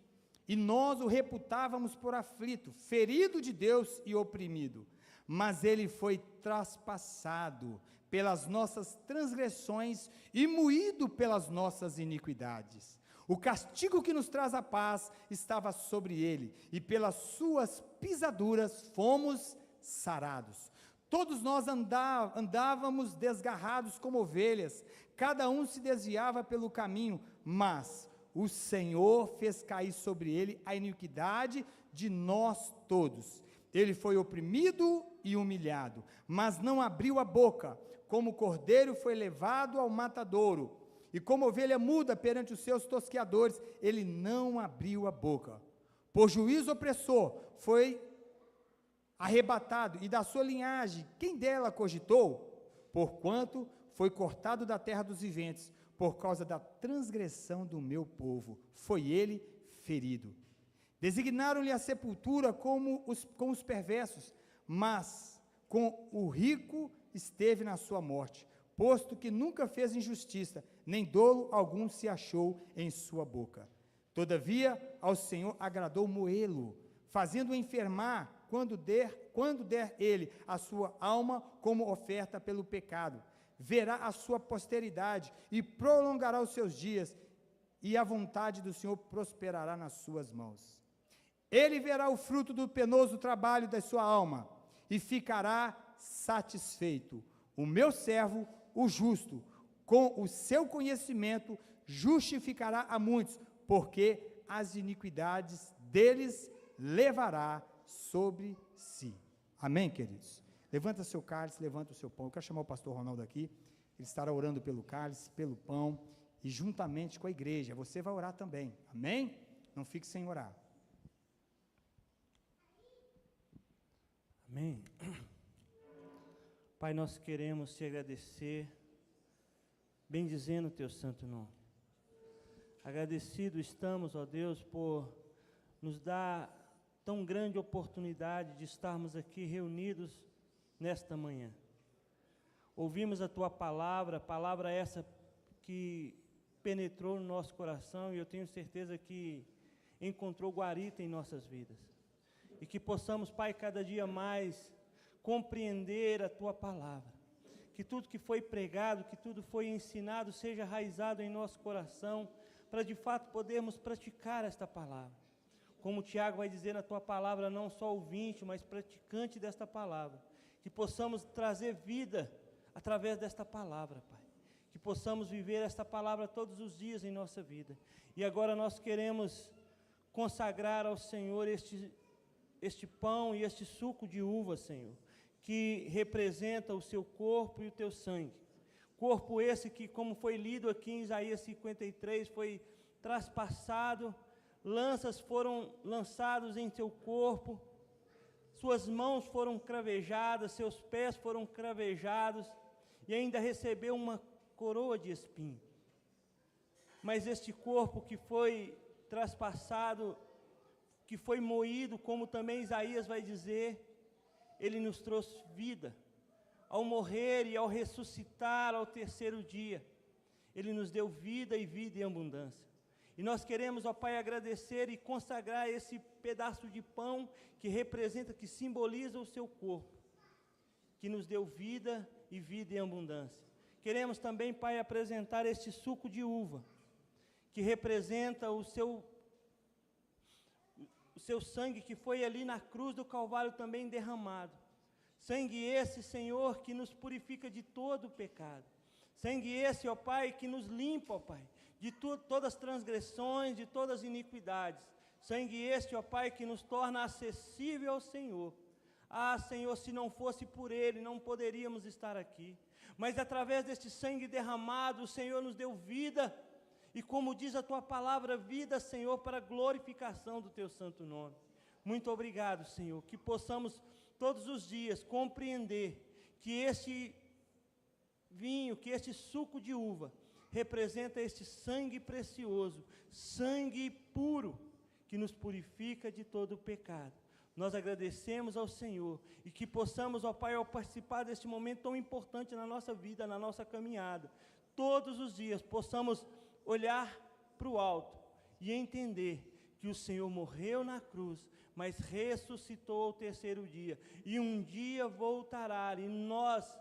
e nós o reputávamos por aflito, ferido de Deus e oprimido, mas ele foi traspassado pelas nossas transgressões e moído pelas nossas iniquidades. O castigo que nos traz a paz estava sobre ele, e pelas suas pisaduras fomos sarados. Todos nós andávamos desgarrados como ovelhas, cada um se desviava pelo caminho, mas o Senhor fez cair sobre ele a iniquidade de nós todos. Ele foi oprimido e humilhado, mas não abriu a boca. Como cordeiro foi levado ao matadouro, e como ovelha muda perante os seus tosqueadores, ele não abriu a boca. Por juízo opressor foi arrebatado, e da sua linhagem, quem dela cogitou? Porquanto foi cortado da terra dos viventes, por causa da transgressão do meu povo, foi ele ferido. Designaram-lhe a sepultura com os perversos, mas com o rico esteve na sua morte, posto que nunca fez injustiça, nem dolo algum se achou em sua boca. Todavia, ao Senhor agradou moê-lo, fazendo-o enfermar, quando der ele a sua alma como oferta pelo pecado. Verá a sua posteridade e prolongará os seus dias, e a vontade do Senhor prosperará nas suas mãos. Ele verá o fruto do penoso trabalho da sua alma, e ficará satisfeito. O meu servo, o justo, com o seu conhecimento, justificará a muitos, porque as iniquidades deles levará sobre si. Amém, queridos? Levanta seu cálice, levanta o seu pão. Eu quero chamar o pastor Ronaldo aqui, ele estará orando pelo cálice, pelo pão, e juntamente com a igreja, você vai orar também, amém? Não fique sem orar. Amém. Pai, nós queremos te agradecer, bendizendo o teu santo nome. Agradecido estamos, ó Deus, por nos dar tão grande oportunidade de estarmos aqui reunidos nesta manhã. Ouvimos a tua palavra essa que penetrou no nosso coração, e eu tenho certeza que encontrou guarita em nossas vidas. E que possamos, Pai, cada dia mais compreender a tua palavra, que tudo que foi pregado, que tudo foi ensinado, seja raizado em nosso coração, para de fato podermos praticar esta palavra. Como o Tiago vai dizer na tua palavra, não só ouvinte, mas praticante desta palavra, que possamos trazer vida através desta palavra, Pai, que possamos viver esta palavra todos os dias em nossa vida. E agora nós queremos consagrar ao Senhor este pão e este suco de uva, Senhor, que representa o seu corpo e o teu sangue. Corpo esse que, como foi lido aqui em Isaías 53, foi traspassado, lanças foram lançados em seu corpo, suas mãos foram cravejadas, seus pés foram cravejados, e ainda recebeu uma coroa de espinho. Mas este corpo que foi traspassado, que foi moído, como também Isaías vai dizer, ele nos trouxe vida. Ao morrer e ao ressuscitar ao terceiro dia, ele nos deu vida e vida em abundância. E nós queremos, ó Pai, agradecer e consagrar esse pedaço de pão que representa, que simboliza o seu corpo, que nos deu vida e vida em abundância. Queremos também, Pai, apresentar este suco de uva, que representa o seu sangue que foi ali na cruz do Calvário também derramado. Sangue esse, Senhor, que nos purifica de todo o pecado. Sangue esse, ó Pai, que nos limpa, ó Pai, de todas as transgressões, de todas as iniquidades. Sangue este, ó Pai, que nos torna acessível ao Senhor. Ah, Senhor, se não fosse por Ele, não poderíamos estar aqui. Mas através deste sangue derramado, o Senhor nos deu vida. E como diz a Tua palavra, vida, Senhor, para a glorificação do Teu santo nome. Muito obrigado, Senhor, que possamos todos os dias compreender que este vinho, que este suco de uva, representa este sangue precioso, sangue puro, que nos purifica de todo o pecado. Nós agradecemos ao Senhor, e que possamos, ó Pai, ao participar deste momento tão importante na nossa vida, na nossa caminhada, todos os dias possamos olhar para o alto e entender que o Senhor morreu na cruz, mas ressuscitou ao terceiro dia, e um dia voltará, e nós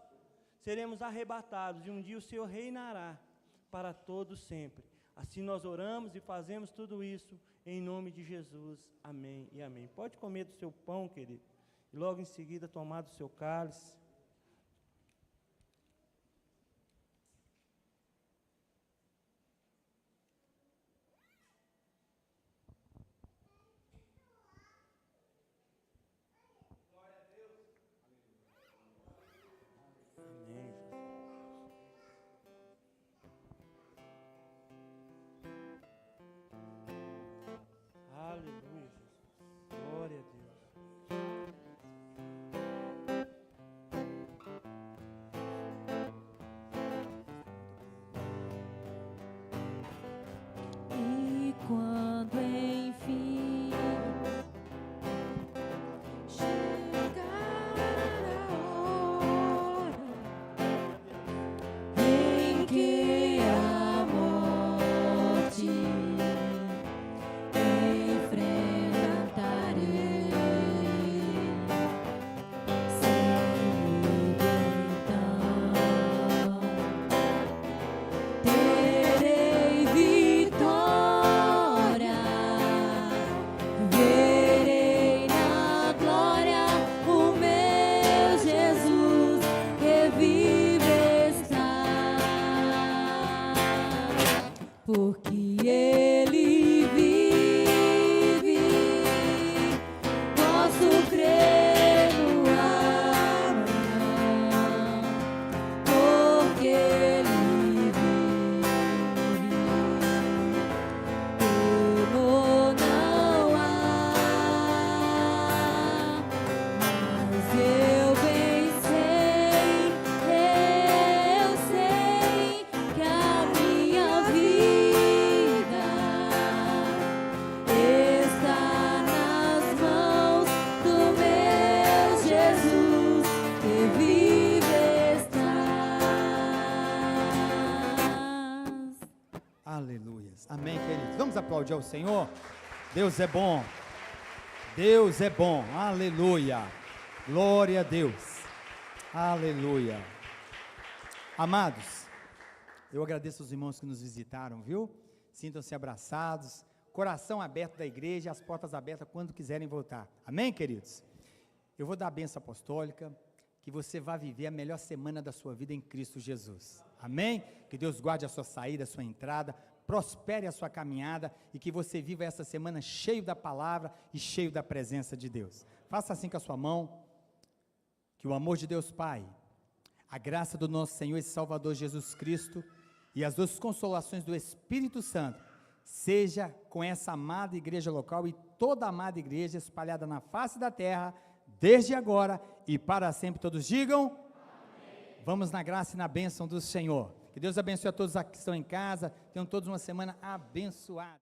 seremos arrebatados, e um dia o Senhor reinará para todo sempre. Assim nós oramos e fazemos tudo isso em nome de Jesus. Amém e amém. Pode comer do seu pão, querido, e logo em seguida tomar do seu cálice. Aleluia, Jesus. Glória a Deus. E quando enfim chegar a hora em que a morte enfrentarei, Senhor, então terei vitória, verei na glória o meu Jesus que vive está, porque Ele vive, posso crer no amanhã, porque Ele vive, como não há, mas eu bem sei que a minha vida está nas mãos do meu Jesus que vive estás. Aleluias. Amém, queridos. Vamos aplaudir ao Senhor. Deus é bom. Deus é bom. Aleluia. Glória a Deus. Aleluia. Amados, eu agradeço aos irmãos que nos visitaram, viu? Sintam-se abraçados. Coração aberto da igreja, as portas abertas quando quiserem voltar. Amém, queridos? Eu vou dar a bênção apostólica, que você vá viver a melhor semana da sua vida em Cristo Jesus. Amém? Que Deus guarde a sua saída, a sua entrada, prospere a sua caminhada e que você viva essa semana cheio da palavra e cheio da presença de Deus. Faça assim com a sua mão, que o amor de Deus Pai, a graça do nosso Senhor e Salvador Jesus Cristo e as duas consolações do Espírito Santo seja com essa amada igreja local e toda a amada igreja espalhada na face da terra, desde agora e para sempre. Todos digam: amém. Vamos na graça e na bênção do Senhor. Que Deus abençoe a todos que estão em casa, tenham todos uma semana abençoada.